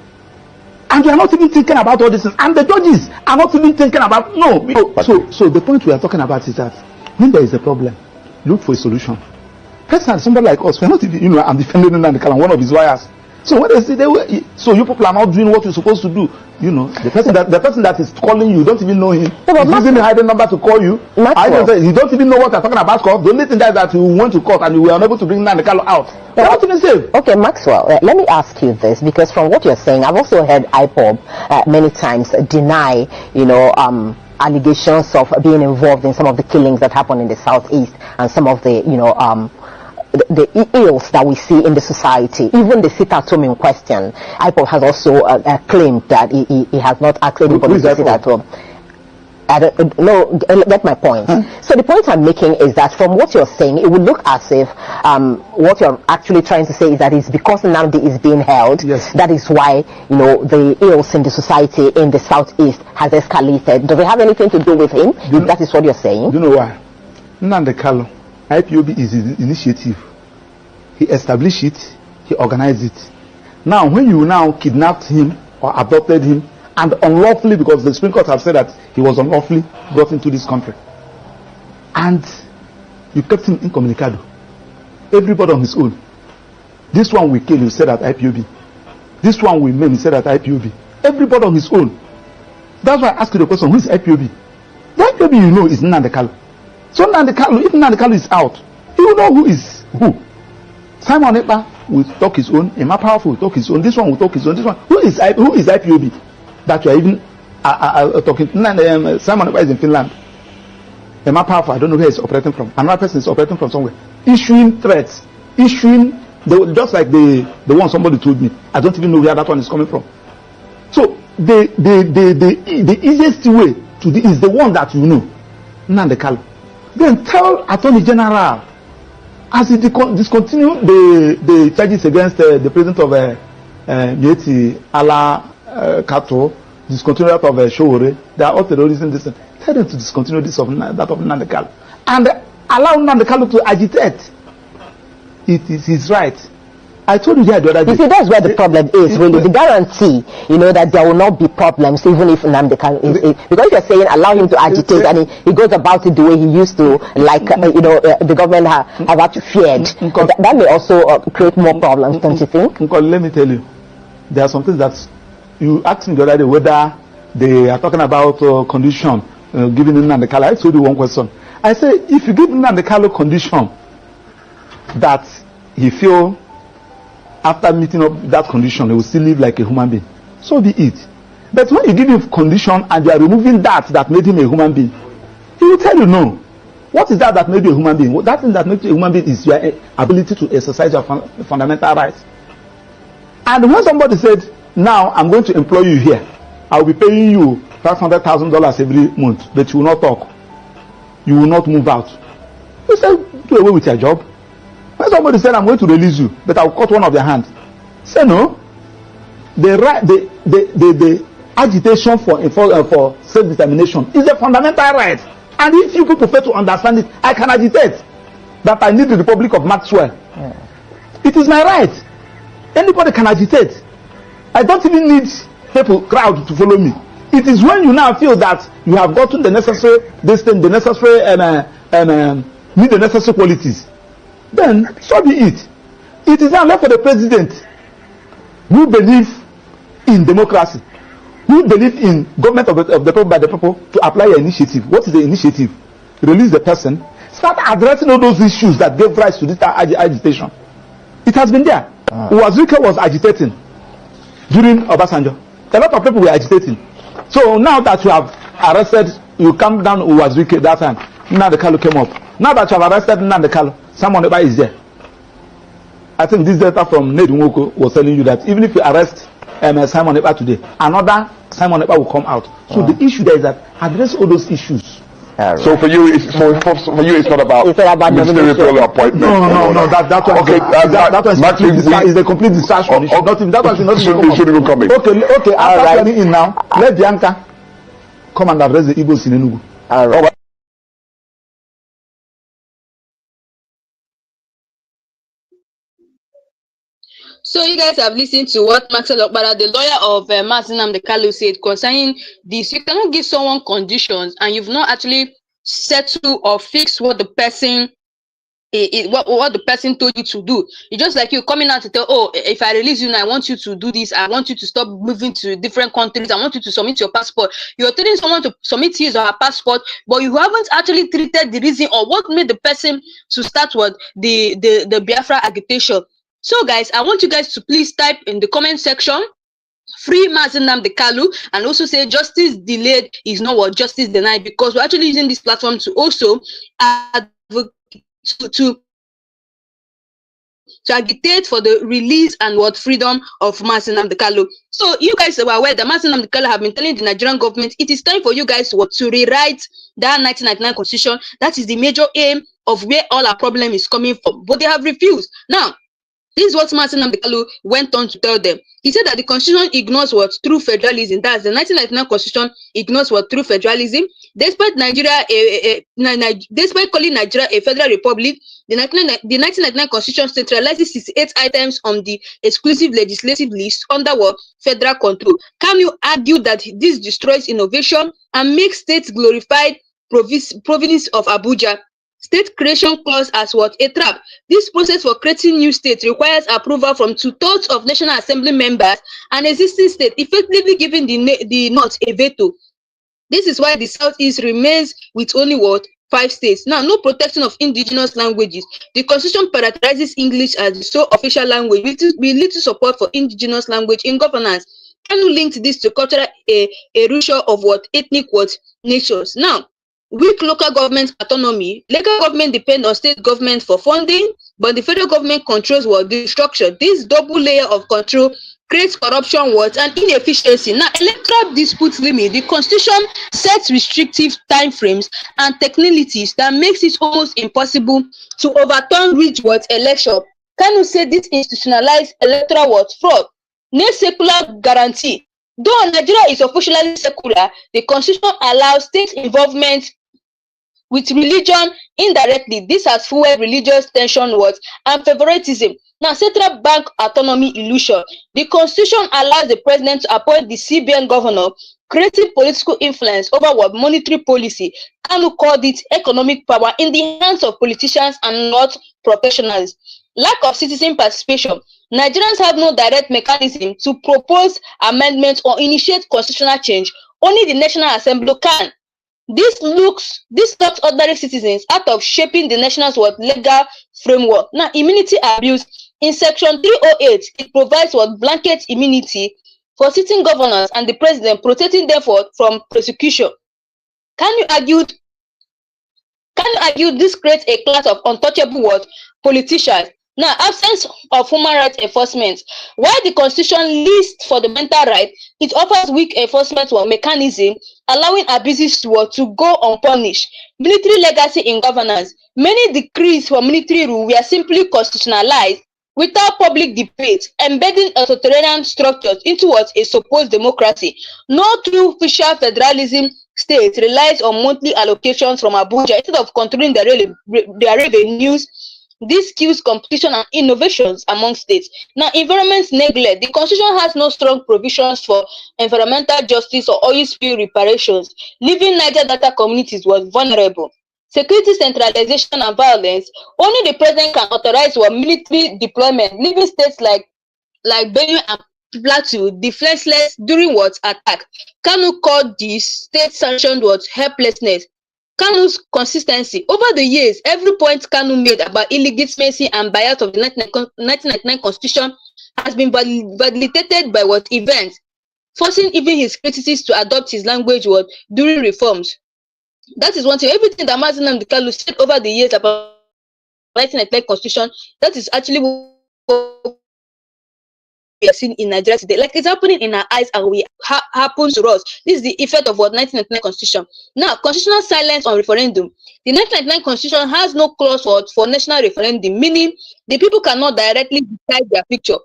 And we are not even thinking about all this, and the judges are not even thinking about So the point we are talking about is that when there is a problem, look for a solution. Personally, somebody like us, we are not even, I'm defending Nnamdi, one of his lawyers. So when they say so you people are not doing what you're supposed to do, the person that is calling you, don't even know him. He's using a hidden number to call you. You don't even know what they're talking about. The only thing that you went to court and you were unable to bring Nnamdi out. They're not even safe. Okay, Maxwell, let me ask you this, because from what you're saying, I've also heard IPOB many times deny, allegations of being involved in some of the killings that happen in the Southeast and some of the, the ills that we see in the society. Even the sit-at-home in question, IPOB has also claimed that he has not asked anybody to sit at home. I don't know, get my point. So the point I'm making is that from what you're saying, it would look as if what you're actually trying to say is that it's because Nnamdi is being held, yes, that is why the ills in the society in the Southeast has escalated. Does it have anything to do with him? That is what you're saying. Do you know why? Nnamdi Kanu, IPOB is his initiative. He established it, he organized it. Now, when you now kidnapped him or adopted him, and unlawfully, because the Supreme Court have said that he was unlawfully brought into this country, and you kept him incommunicado, everybody on his own. This one we kill, you said at IPOB. This one we maim, he said at IPOB. Everybody on his own. That's why I ask you the question, who is IPOB? The IPOB is Nnamdi Kanu. So Nnamdi Kanu, if Nnamdi Kanu is out, you will know who is who. Simon Ekpa will talk his own, Emma Powerful will talk his own, this one will talk his own, this one. Who is IPOB? That you are even talking. Simon Ekpa is in Finland. Emma Powerful, I don't know where he's operating from. Another person is operating from somewhere. Issuing threats. Just like the one somebody told me. I don't even know where that one is coming from. So the easiest way to do is the one that you know. Nnamdi Kanu. Then tell Attorney General, as he discontinue the charges against the president of Mieti Ala Kato, discontinue that of Showore, they are all terrorism. Tell them to discontinue that of Nnamdi Kanu, and allow Nnamdi Kanu to agitate. It is his right. I told you the other day. You see, that's where the problem is, really. The guarantee, that there will not be problems, even if Nnamdi Kanu is, because you're saying allow him to agitate, and he goes about it the way he used to, like, the government have actually feared. That may also create more problems, don't you think? Let me tell you, there are some things that you asked me the other day whether they are talking about condition given in Nnamdi Kanu. I told you one question. I say, if you give Nnamdi Kanu condition that he feel after meeting up that condition, he will still live like a human being, so be it. But when you give him condition and you are removing that made him a human being, he will tell you no. What is that made you a human being? That thing that makes you a human being is your ability to exercise your fundamental rights. And when somebody said, now I'm going to employ you here, I'll be paying you $500,000 every month, but you will not talk. You will not move out. You say, do away with your job. When somebody said, I'm going to release you, but I'll cut one of your hands, say no. The agitation for self-determination is a fundamental right. And if you people fail to understand it, I can agitate that I need the Republic of Maxwell. Yeah. It is my right. Anybody can agitate. I don't even need crowd to follow me. It is when you now feel that you have gotten the necessary, need the necessary qualities, then so be it. It is now left for the president who believe in democracy, who believe in government of the people by the people, to apply an initiative. What is the initiative? Release the person. Start addressing all those issues that gave rise to this agitation. It has been there. Uwazirike was agitating during Obasanjo. A lot of people were agitating. So now that you have arrested, you come down Uwazirike that time. Nnamdi Kanu came up. Now that you have arrested Nnamdi Kanu, Simon Ekpa is there. I think this data from Ned Nwoko was telling you that even if you arrest Simon Ekpa today, another Simon Ekpa will come out. So the issue there is that address all those issues. Right. So for you, it's not about ministerial appointment. No. That one. Okay, that is a complete distraction. That shouldn't even come in. Okay. After turning in now, let Bianca come and address the Igbos in Enugu. All right. So you guys have listened to what Maxwell Okpara, the lawyer of Nnamdi Kanu, said concerning this. You cannot give someone conditions and you've not actually settled or fixed what the person what the person told you to do. It's just like you coming out to tell, oh, if I release you now, I want you to do this. I want you to stop moving to different countries. I want you to submit your passport. You're telling someone to submit his or her passport, but you haven't actually treated the reason or what made the person to start with the Biafra agitation. So guys, I want you guys to please type in the comment section, free Nnamdi Kanu, and also say justice delayed is not what justice denied, because we're actually using this platform to also advocate to agitate for the release and what freedom of Nnamdi Kanu. So you guys are aware that Nnamdi Kanu have been telling the Nigerian government it is time for you guys to rewrite that 1999 constitution. That is the major aim of where all our problem is coming from, but they have refused. Now, this is what Nnamdi Kanu went on to tell them. He said that the constitution ignores what true federalism. That's the 1999 constitution ignores what true federalism. Despite despite calling Nigeria a federal republic, the 1999 constitution centralizes 68 items on the exclusive legislative list under what federal control. Kanu argued that this destroys innovation and makes states glorified province of Abuja. State creation clause as what a trap. This process for creating new states requires approval from 2/3 of National Assembly members and existing state, effectively giving the North a veto. This is why the Southeast remains with only what 5 states. Now, no protection of indigenous languages. The constitution prioritizes English as the sole official language with little support for indigenous language in governance. Kanu linked this to cultural erasure of what ethnic what nations. Now, weak local government autonomy. Local government depend on state government for funding, but the federal government controls what the structure. This double layer of control creates corruption, what and inefficiency. Now, electoral dispute limit. The constitution sets restrictive time frames and technicalities that makes it almost impossible to overturn which what election. Kanu said this institutionalized electoral what fraud. No secular guarantee. Though Nigeria is officially secular, the constitution allows state involvement with religion indirectly. This has fueled religious tension and favoritism. Now, central bank autonomy illusion. The constitution allows the president to appoint the CBN governor, creating political influence over what monetary policy. Kanu called it economic power in the hands of politicians and not professionals. Lack of citizen participation. Nigerians have no direct mechanism to propose amendments or initiate constitutional change. Only the National Assembly can. This stops ordinary citizens out of shaping the nation's legal framework. Now, immunity abuse. In section 308, it provides blanket immunity for sitting governors and the president, protecting them from prosecution. Can you argue this creates a class of untouchable politicians? Now, absence of human rights enforcement. While the Constitution lists fundamental rights, it offers weak enforcement mechanism, allowing abuses to go unpunished. Military legacy in governance. Many decrees for military rule were simply constitutionalized without public debate, embedding authoritarian structures into a supposed democracy. No true official federalism state relies on monthly allocations from Abuja instead of controlling their revenues. This kills competition and innovations among states. Now, environment neglect. The constitution has no strong provisions for environmental justice or oil spill reparations, leaving Niger Delta communities vulnerable. Security centralization and violence. Only the president can authorize military deployment, leaving states like Benue and Plateau defenseless during attack. Cano called this state-sanctioned helplessness. Kano's consistency. Over the years, every point Kano made about illegitimacy and bias of the 1999 constitution has been validated by events, forcing even his critics to adopt his language during reforms. That is one thing. Everything that Mazi Nnamdi Kanu said over the years about 1999 constitution, that is actually what we are seeing in Nigeria today. Like, it's happening in our eyes and we happens to us. This is the effect of 1999 constitution. Now, constitutional silence on referendum. The 1999 constitution has no clause for national referendum, meaning the people cannot directly decide their future.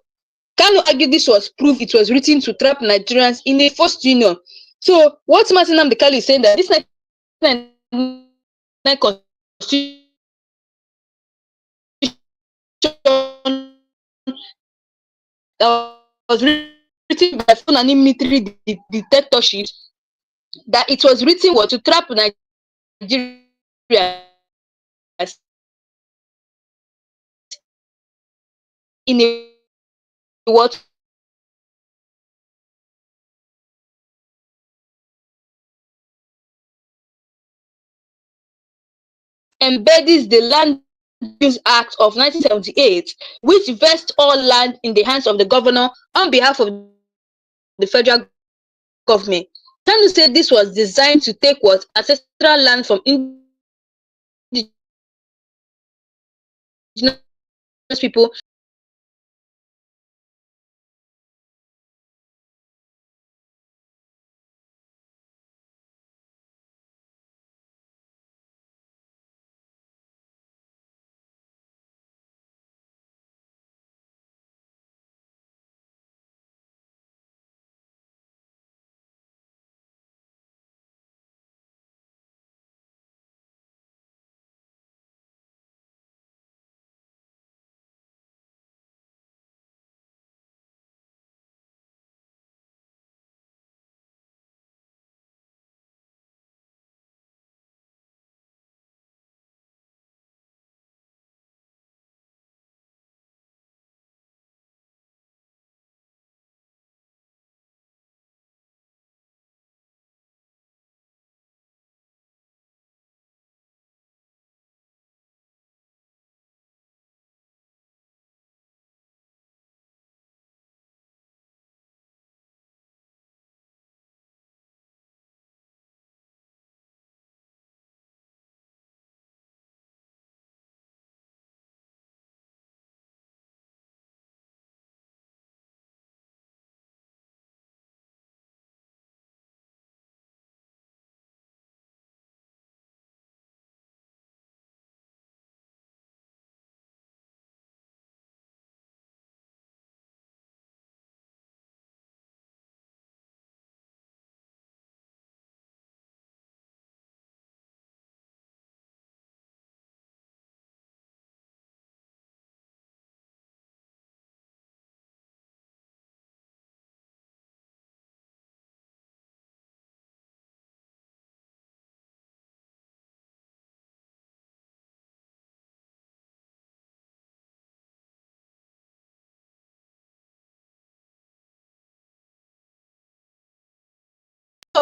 Kanu argued this was proof it was written to trap Nigerians in a forced union. So what Mazi Nnamdi Kanu is saying that this 1999 constitution that was written by Fulani military dictatorships, that it was written to trap Nigeria in a embodies the Land Use Act of 1978, which vests all land in the hands of the governor on behalf of the federal government. Kanu said this was designed to take ancestral land from indigenous people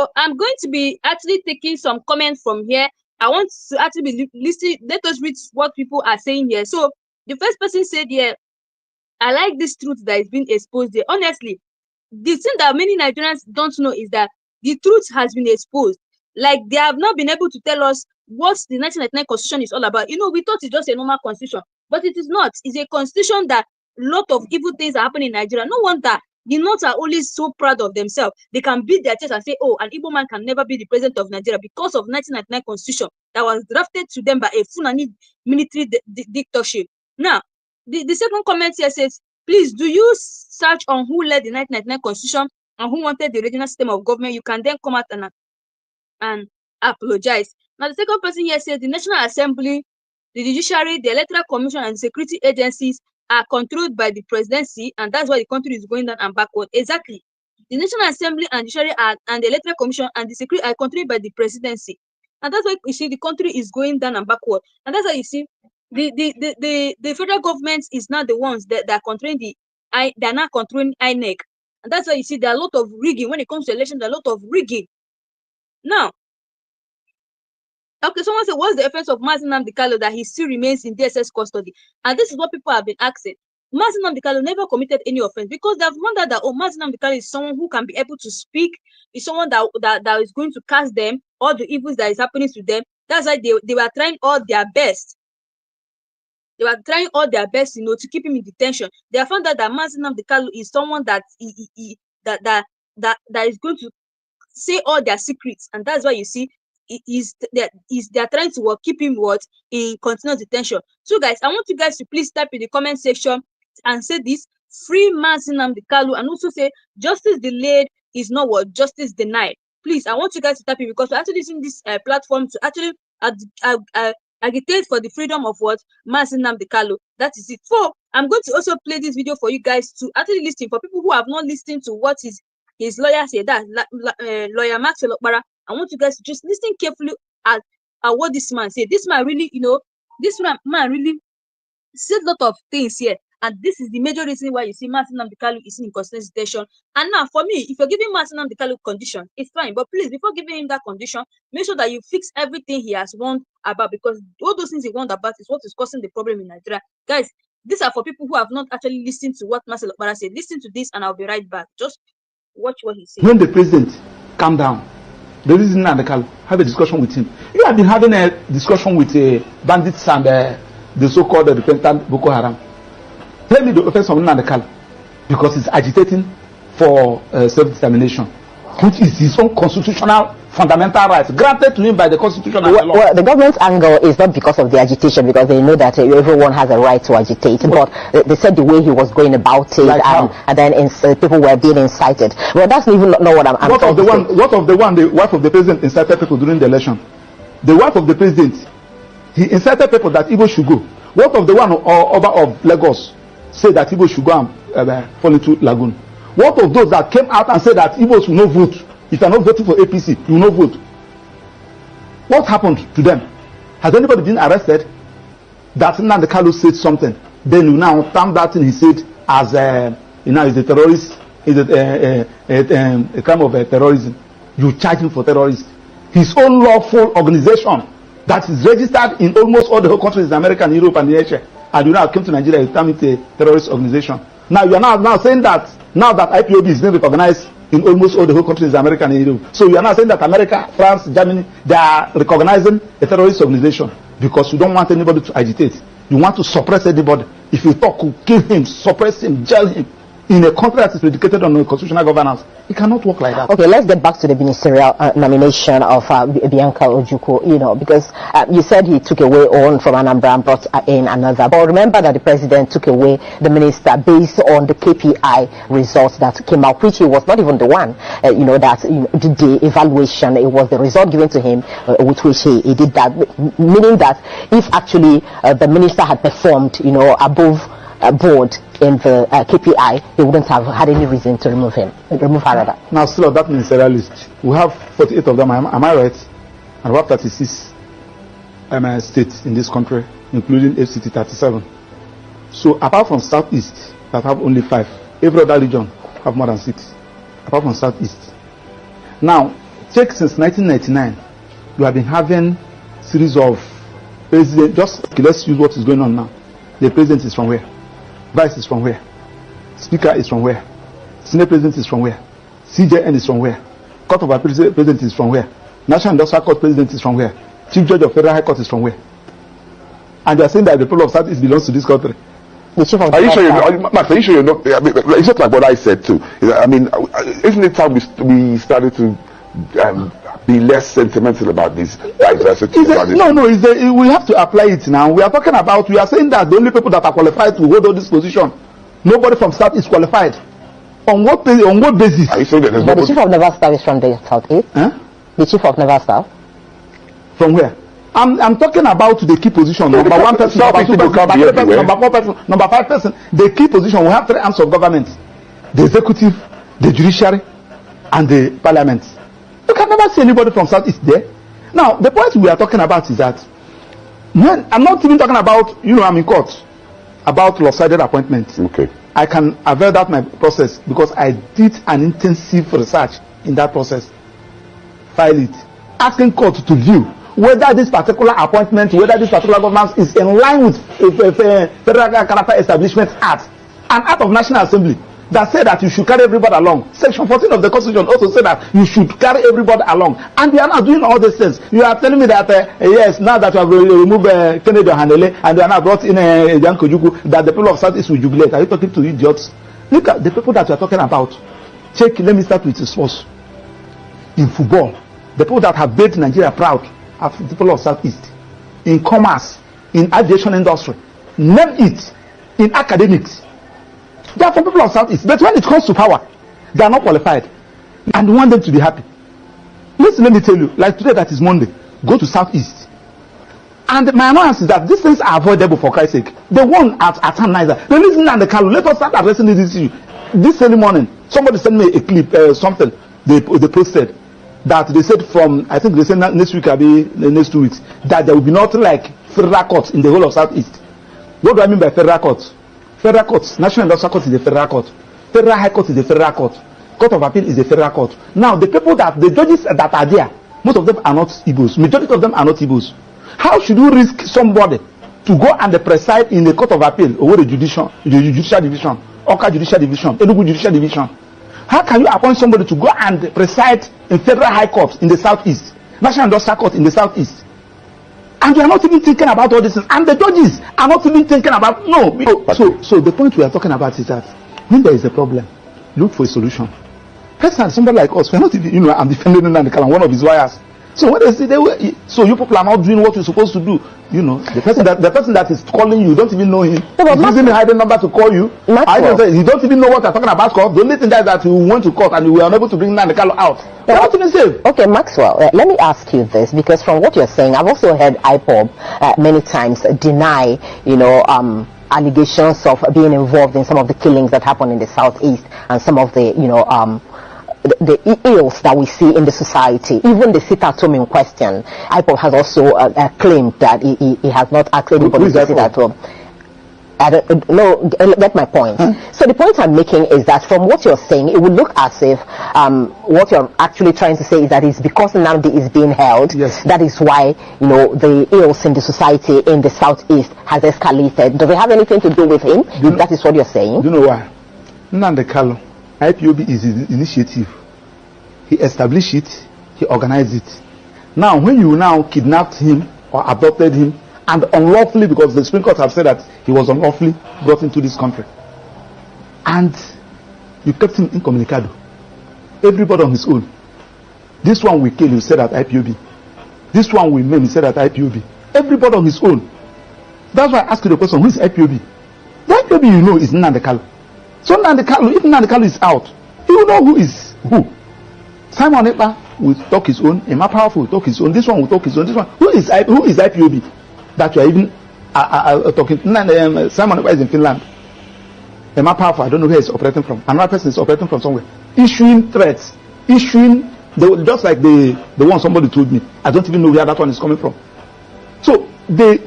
So I'm going to be actually taking some comments from here. I want to actually be listening. Let us read what people are saying here. So the first person said here, I like this truth that is being exposed there. Honestly, the thing that many Nigerians don't know is that the truth has been exposed. Like, they have not been able to tell us what the 1999 constitution is all about. You know, we thought it's just a normal constitution, but it is not. It's a constitution that a lot of evil things are happening in Nigeria. No wonder the North are always so proud of themselves. They can beat their chest and say, oh, an Igbo man can never be the president of Nigeria because of 1999 constitution that was drafted to them by a Fulani military dictatorship. Now, the second comment here says, please, do you search on who led the 1999 constitution and who wanted the regional system of government? You can then come out and apologize. Now, the second person here says the National Assembly, the Judiciary, the Electoral Commission, and security agencies are controlled by the presidency, and that's why the country is going down and backward. Exactly. The National Assembly and Judiciary and the Electoral Commission and the security are controlled by the presidency. And that's why you see the country is going down and backward. And that's why you see the federal government is not the ones that are controlling they're not controlling INEC. And that's why you see there are a lot of rigging when it comes to elections, there are a lot of rigging. Now, okay, someone said, what's the effect of Mazi Nnamdi Kanu that he still remains in DSS custody? And this is what people have been asking. Mazi Nnamdi Kanu never committed any offense because they've wondered that, oh, Mazi Nnamdi Kanu is someone who can be able to speak, is someone that is going to cast them, all the evils that is happening to them. That's why they were trying all their best. They were trying all their best, you know, to keep him in detention. They have found out that Mazi Nnamdi Kanu is someone that is going to say all their secrets, and that's why you see they're trying to keep him in continuous detention. So guys, I want you guys to please type in the comment section and say this: free Mazi Nnamdi Kanu, and also say justice delayed is not what justice denied. Please, I want you guys to type it because we're actually using this platform to actually agitate for the freedom of what Mazi Nnamdi Kanu. That is it. So I'm going to also play this video for you guys to actually listen. For people who have not listened to what his lawyer said, that lawyer Maxwell Okpara, I want you guys to just listen carefully at what this man said. This man really, you know, this man really said a lot of things here. And this is the major reason why you see Mazi Nnamdi Kanu is in continuous detention. And now, for me, if you're giving Mazi Nnamdi Kanu condition, it's fine. But please, before giving him that condition, make sure that you fix everything he has warned about, because all those things he warned about is what is causing the problem in Nigeria. Guys, these are for people who have not actually listened to what Maxwell Okpara said. Listen to this, and I'll be right back. Just watch what he said. When the president calm down, the reason and have a discussion with him. You have been having a discussion with bandits and the so-called repentant Boko Haram. Tell me the offense of Nnamdi Kanu, because he's agitating for self-determination, which is his own constitutional fundamental rights granted to him by the Constitution and the law. Well, the government's angle is not because of the agitation, because they know that everyone has a right to agitate. But they said the way he was going about it, like and then people were being incited. Well, that's even not what I'm what of the wife of the president incited people during the election? The wife of the president, he incited people that Igbo should go. What of the one of Lagos said that Igbo should go and fall into lagoon? What of those that came out and said that Igbos will not vote? If you are not voting for APC, you will not vote. What happened to them? Has anybody been arrested? That Nnamdi Kanu said something, then you now term that thing he said as is a terrorist, is a crime of terrorism. You charge him for terrorism. His own lawful organization that is registered in almost all the whole countries in America and Europe and Asia, and you now came to Nigeria, you term it a terrorist organization. Now you are now saying that now that IPOB is being recognized in almost all the whole countries in America and Europe, so you are now saying that America, France, Germany, they are recognizing a terrorist organization because you don't want anybody to agitate. You want to suppress anybody. If you talk, kill him, suppress him, jail him. In a country that is predicated on constitutional governance, it cannot work like that. Okay, let's get back to the ministerial nomination of Bianca Ojukwu, you know, because you said he took away one from Anambra and brought in another. But remember that the president took away the minister based on the KPI results that came out, which he was not even the one, did the evaluation. It was the result given to him, with which he did that, meaning that if actually the minister had performed, above board in the KPI, he wouldn't have had any reason to remove her rather. Now, still on that ministerial list, we have 48 of them, am I right? And we have 36 states in this country, including FCT 37. So, apart from Southeast, that have only 5, every other region have more than 6, apart from Southeast. Now, Check since 1999, we have been having series of president. Just okay, let's use what is going on now. The president is from where? Vice is from where? Speaker is from where? Senate president is from where? CJN is from where? Court of Appeal president is from where? National Industrial Court president is from where? Chief Judge of Federal High Court is from where? And they are saying that the people of Southeast belongs to this country. Are you sure? Max, are you sure you're not? I mean, it's not like what I said too. I mean, isn't it time we started to be less sentimental about this diversity? We have to apply it now. We are talking about. We are saying that the only people that are qualified to hold on this position, nobody from South is qualified. On what basis? Are you saying that the chief of Naval Staff is from the Southeast? Huh? The chief of Naval Staff. From where? I'm talking about the key position. Number one person, number two person, number three person, number four person, number five person. The key position. We have three arms of government: the executive, the judiciary, and the parliament. You can never see anybody from Southeast there. Now, the point we are talking about is that when I'm not even talking about, I'm in court about lopsided appointments. Okay. I can avail that my process because I did an intensive research in that process. File it, asking court to view whether this particular appointment, whether this particular government is in line with Federal Character Establishment Act, an act of National Assembly that said that you should carry everybody along. Section 14 of the Constitution also said that you should carry everybody along. And they are not doing all these things. You are telling me that, yes, now that you have removed Kennedy Hanele and you are now brought in Jan Kojuku, that the people of Southeast will jubilate. Are you talking to idiots? Look at the people that you are talking about. Check, let me start with the source. In football, the people that have made Nigeria proud are the people of Southeast. In commerce, in aviation industry, name it. In academics, they are from people of Southeast. But when it comes to power, they are not qualified. And we want them to be happy. Listen, let me tell you, like today that is Monday, go to Southeast. And my annoyance is that these things are avoidable for Christ's sake. The one at Niger, the reason and the Cano, let us start addressing this issue. This early morning, somebody sent me a clip, something they posted. That they said from, I think they said next week, the next 2 weeks, that there will be nothing like federal courts in the whole of Southeast. What do I mean by federal courts? Federal courts, National Industrial Court is a federal court. Federal High Court is a federal court. Court of Appeal is a federal court. Now, the judges that are there, most of them are not Igbos. Majority of them are not Igbos. How should you risk somebody to go and preside in the Court of Appeal or the Judicial Division, Oka Judicial Division, Enugu Judicial Division? How can you appoint somebody to go and preside in Federal High Court in the Southeast, National Industrial Court in the Southeast? And you are not even thinking about all this, and the judges are not even thinking about So the point we are talking about is that when there is a problem, look for a solution. Personally, somebody like us, we are not even, I'm defending Nnamdi, one of his lawyers. So when they say so you people are not doing what you're supposed to do, the person that is calling you, don't even know him. He's using a hidden number to call you. You don't even know what you're talking about. The only thing that is that you went to court and you were unable to bring Nnamdi out. They're not even safe. Okay, Maxwell, let me ask you this, because from what you're saying, I've also heard IPOB many times deny, allegations of being involved in some of the killings that happen in the Southeast and some of the, the ills that we see in the society. Even the sit-at-home in question, IPOB has also claimed that he has not asked anybody to sit at home. I don't know, get my point. So the point I'm making is that from what you're saying, it would look as if what you're actually trying to say is that it's because Nnamdi is being held, yes, that is why, the ills in the society in the Southeast has escalated. Does it have anything to do with him? That is what you're saying? Do you know why? Nnamdi Kanu, IPOB is his initiative. He established it, he organized it. Now, when you now kidnapped him or adopted him, and unlawfully, because the Supreme Court have said that he was unlawfully brought into this country, and you kept him incommunicado, everybody on his own. This one we kill, you said at IPOB. This one we maim, you said at IPOB. Everybody on his own. That's why I asked you the question, who is IPOB? The IPOB is Nnamdi Kanu. So Nnamdi Kanu, if Nnamdi Kanu is out, he will know who is who. Simon Ekpa will talk his own, Emma Powerful will talk his own, this one will talk his own, this one. Who is IPOB? That you are even talking. Simon Ekpa is in Finland. Emma Powerful, I don't know where he's operating from. Another person is operating from somewhere. Issuing threats. Just like the one somebody told me. I don't even know where that one is coming from. So the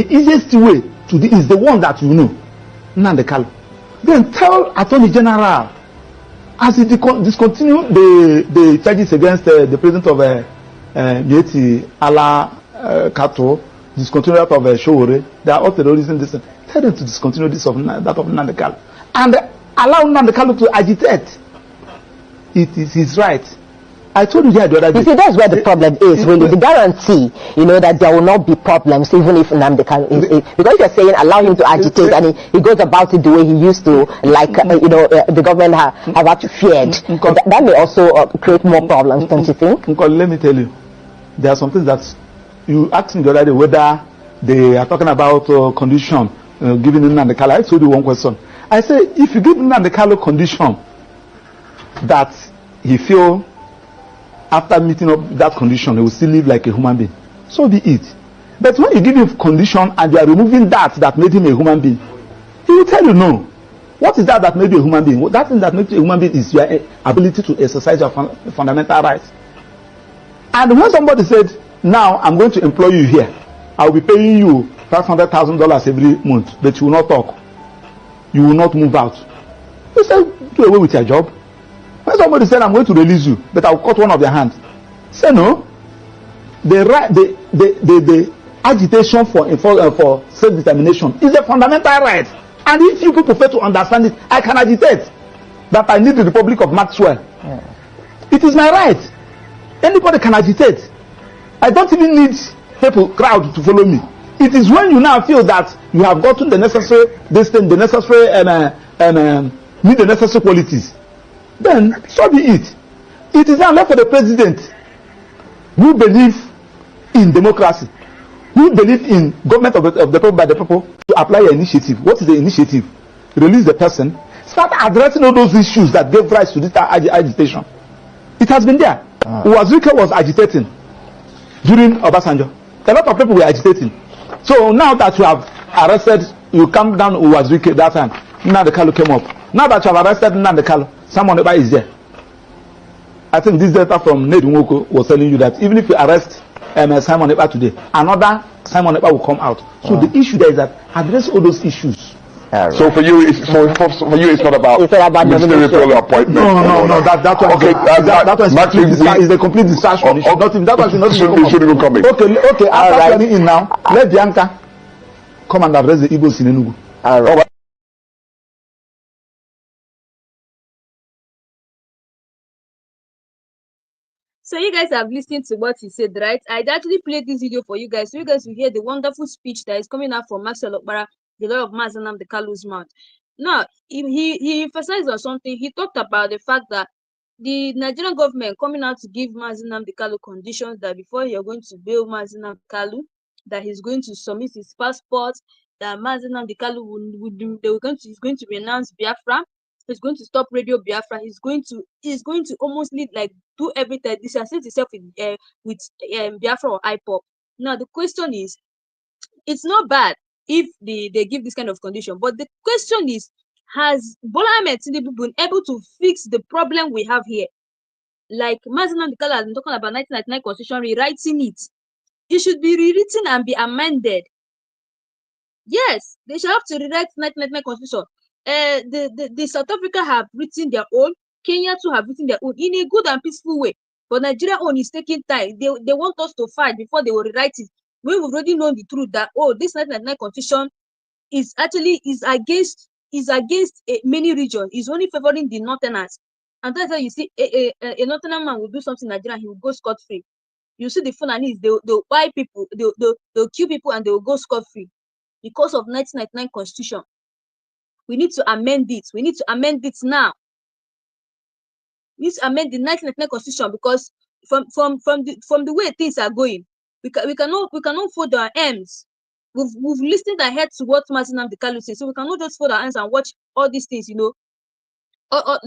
easiest way to is the one that you know. Nnamdi Kanu. Then tell Attorney General as he discontinued the charges against the president of Mieti Ala Kato, discontinued that of Showore, they are all terrorism. Tell them to discontinue this of that of Nnamdi Kanu, and allow Nnamdi Kanu to agitate. It is his right. I told you that the other day. You see, that's where the problem is, really. The guarantee, that there will not be problems, even if Nnamdi Kanu is, because you're saying allow him to agitate, and he goes about it the way he used to, like, the government have actually feared. That may also create more problems, don't you think? Let me tell you, there are some things that you asked me the other day whether they are talking about condition given Nnamdi Kanu. I told you one question. I say, if you give Nnamdi Kanu condition that he feel after meeting up that condition, he will still live like a human being, so be it. But when you give him condition and you are removing that made him a human being, he will tell you no. What is that made you a human being? That thing that makes you a human being is your ability to exercise your fundamental rights. And when somebody said, now I'm going to employ you here, I will be paying you $500,000 every month, but you will not talk, you will not move out, you say, do away with your job. When somebody said, I'm going to release you, but I'll cut one of your hands, say no. The agitation for self-determination is a fundamental right. And if you people fail to understand it, I can agitate that I need the Republic of Maxwell. Yeah. It is my right. Anybody can agitate. I don't even need crowd to follow me. It is when you now feel that you have gotten the necessary need the necessary qualities, then so be it. It is now left for the president who believe in democracy, who believe in government of the people by the people, to apply your initiative. What is the initiative? Release the person. Start addressing all those issues that gave rise to this agitation. It has been there. Uwazirike was agitating during Obasanjo. A lot of people were agitating. So now that you have arrested, you come down Uwazirike that time. Nnamdi Kanu came up. Now that you have arrested Nnamdi Kanu, someone is there. I think this data from Ned Nwoko was telling you that even if you arrest Simon Ekpa today, another Simon Ekpa will come out. So the issue there is that address all those issues. So for you, it's not about ministerial appointment. No. That one. Okay, that is a complete distraction. It shouldn't even come in. Okay. After coming in now, let Bianca come and address the Igbos in Enugu. All right. So you guys have listened to what he said, right? I'd actually played this video for you guys, so you guys will hear the wonderful speech that is coming out from Maxwell Okpara, the Lord of Nnamdi Kanu's mouth. Now, he emphasized on something. He talked about the fact that the Nigerian government coming out to give Nnamdi Kanu conditions that before you're going to bail Nnamdi Kanu, that he's going to submit his passport, that Nnamdi Kanu is going to renounce Biafra. He's going to stop Radio Biafra. He's going to almost do everything. Dissociate himself with Biafra or IPOP. Now the question is, it's not bad if they give this kind of condition, but the question is, has Bola Ahmed Tinubu been able to fix the problem we have here? Like Nnamdi Kanu has been talking about 1999 Constitution, rewriting it. It should be rewritten and be amended. Yes, they should have to rewrite 1999 Constitution. The South Africa have written their own, Kenya too have written their own in a good and peaceful way. But Nigeria own is taking time. They want us to fight before they will rewrite it. We've already known the truth that this 1999 Constitution is against many regions. It's only favoring the Northerners. And that's why you see a Northerner man will do something in Nigeria, he will go scot-free. You see the Fulanis, they'll buy people, they'll kill people and they will go scot-free because of 1999 Constitution. We need to amend it. We need to amend it now. We need to amend the 1999 Constitution because from the way things are going, we cannot fold our arms. We've listened ahead to what Nnamdi Kanu says, so we cannot just fold our hands and watch all these things, Or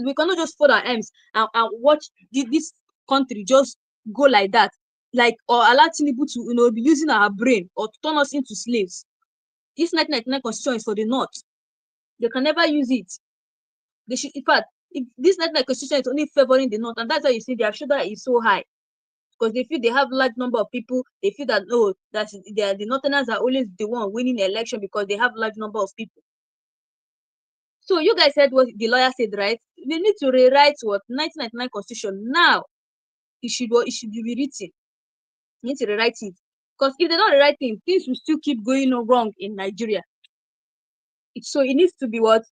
we cannot just fold our arms and watch this country just go like that, or allow Tinubu to be using our brain or to turn us into slaves. This 1999 Constitution is for the North. They can never use it. They should, in fact, if this 1999 Constitution is only favoring the North, and that's why you see their shoulder is so high. Because they feel they have a large number of people. They feel that the Northerners are always the one winning the election because they have a large number of people. So you guys said what the lawyer said, right? We need to rewrite what 1999 constitution now. It should be rewritten. You need to rewrite it, because if they don't rewrite things will still keep going wrong in Nigeria. So it needs to be what.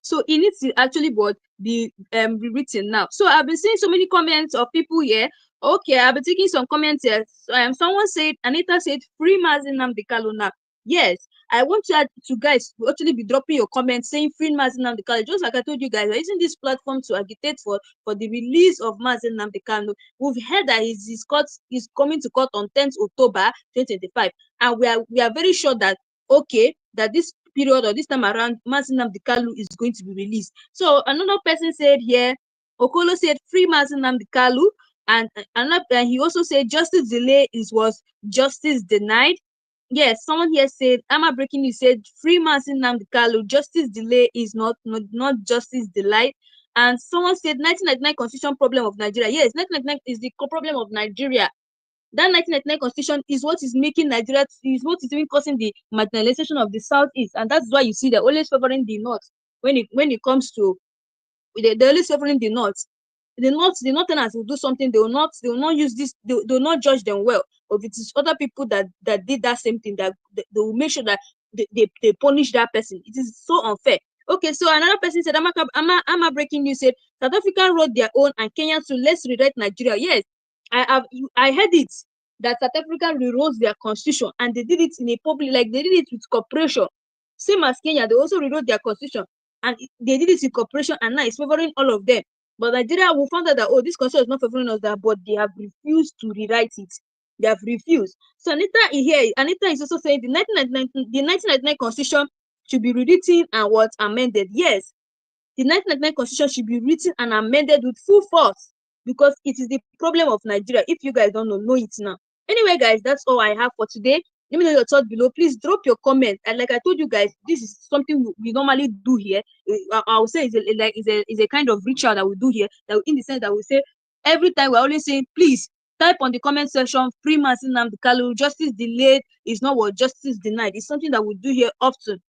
So it needs to actually be rewritten now. So I've been seeing so many comments of people here. Okay, I've been taking some comments here. Someone said, Anita said, free Mazi Nnamdi Kanu now. Yes, I want to guys to actually be dropping your comments saying free Mazi Nnamdi Kanu. Just like I told you guys, we're using this platform to agitate for the release of Mazi Nnamdi Kanu. We've heard that his court is coming to court on 10th October 2025, and we are very sure that that this period or this time around Mazi Nnamdi Kanu is going to be released. So another person said here, Okolo said free Mazi Nnamdi Kanu, and he also said justice delay was justice denied. Yes, someone here said, Ama Breaking News said free Mazi Nnamdi Kanu, justice delay is not justice denied. And someone said 1999 constitution problem of Nigeria. Yes, 1999 is the problem of Nigeria. That 1999 constitution is what is making Nigeria, is what is even causing the marginalization of the Southeast, and that's why you see they're always favoring the North when it comes to, they're always favoring the North. The Northerners will do something, they will not use this, they will not judge them well. But it is other people that did that same thing that they will make sure that they punish that person. It is so unfair. Okay, so another person said, Ama Breaking News said South Africa wrote their own and Kenya too. Let's rewrite Nigeria. Yes, I heard it that South Africa rewrote their constitution, and they did it in a public, like they did it with cooperation. Same as Kenya, they also rewrote their constitution, and they did it in cooperation, and now it's favoring all of them. But Nigeria will find out that, this constitution is not favoring us, that, but they have refused to rewrite it. They have refused. So Anita is also saying the 1999 constitution should be rewritten and amended. Yes, the 1999 constitution should be written and amended with full force, because it is the problem of Nigeria. If you guys don't know it now. Anyway, guys, that's all I have for today. Let me know your thoughts below. Please drop your comment. And like I told you guys, this is something we normally do here. I would say is a kind of ritual that we do here. That in the sense that we say every time we're always saying, please type on the comment section, free Mazi Nnamdi Kanu, justice delayed is not what justice denied. It's something that we do here often,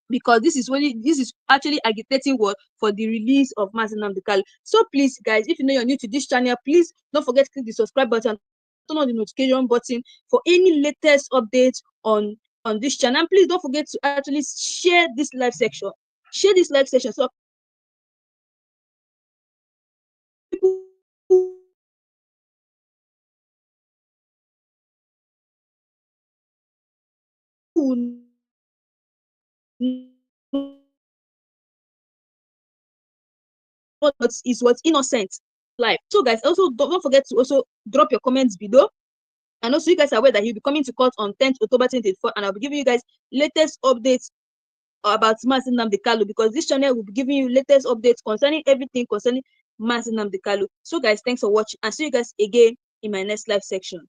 because this is actually agitating for the release of Mazi Nnamdi Kanu. So please, guys, if you know you're new to this channel, please don't forget to click the subscribe button, turn on the notification button for any latest updates on this channel. And please don't forget to actually share this live section. Share this live session so people who what's innocent life. So guys, also don't forget to also drop your comments below. And also, you guys are aware that he'll be coming to court on 10th October 2024, and I'll be giving you guys latest updates about Mazi Nnamdi Kanu, because this channel will be giving you latest updates concerning everything concerning Mazi Nnamdi Kanu. So guys, thanks for watching, and see you guys again in my next live section.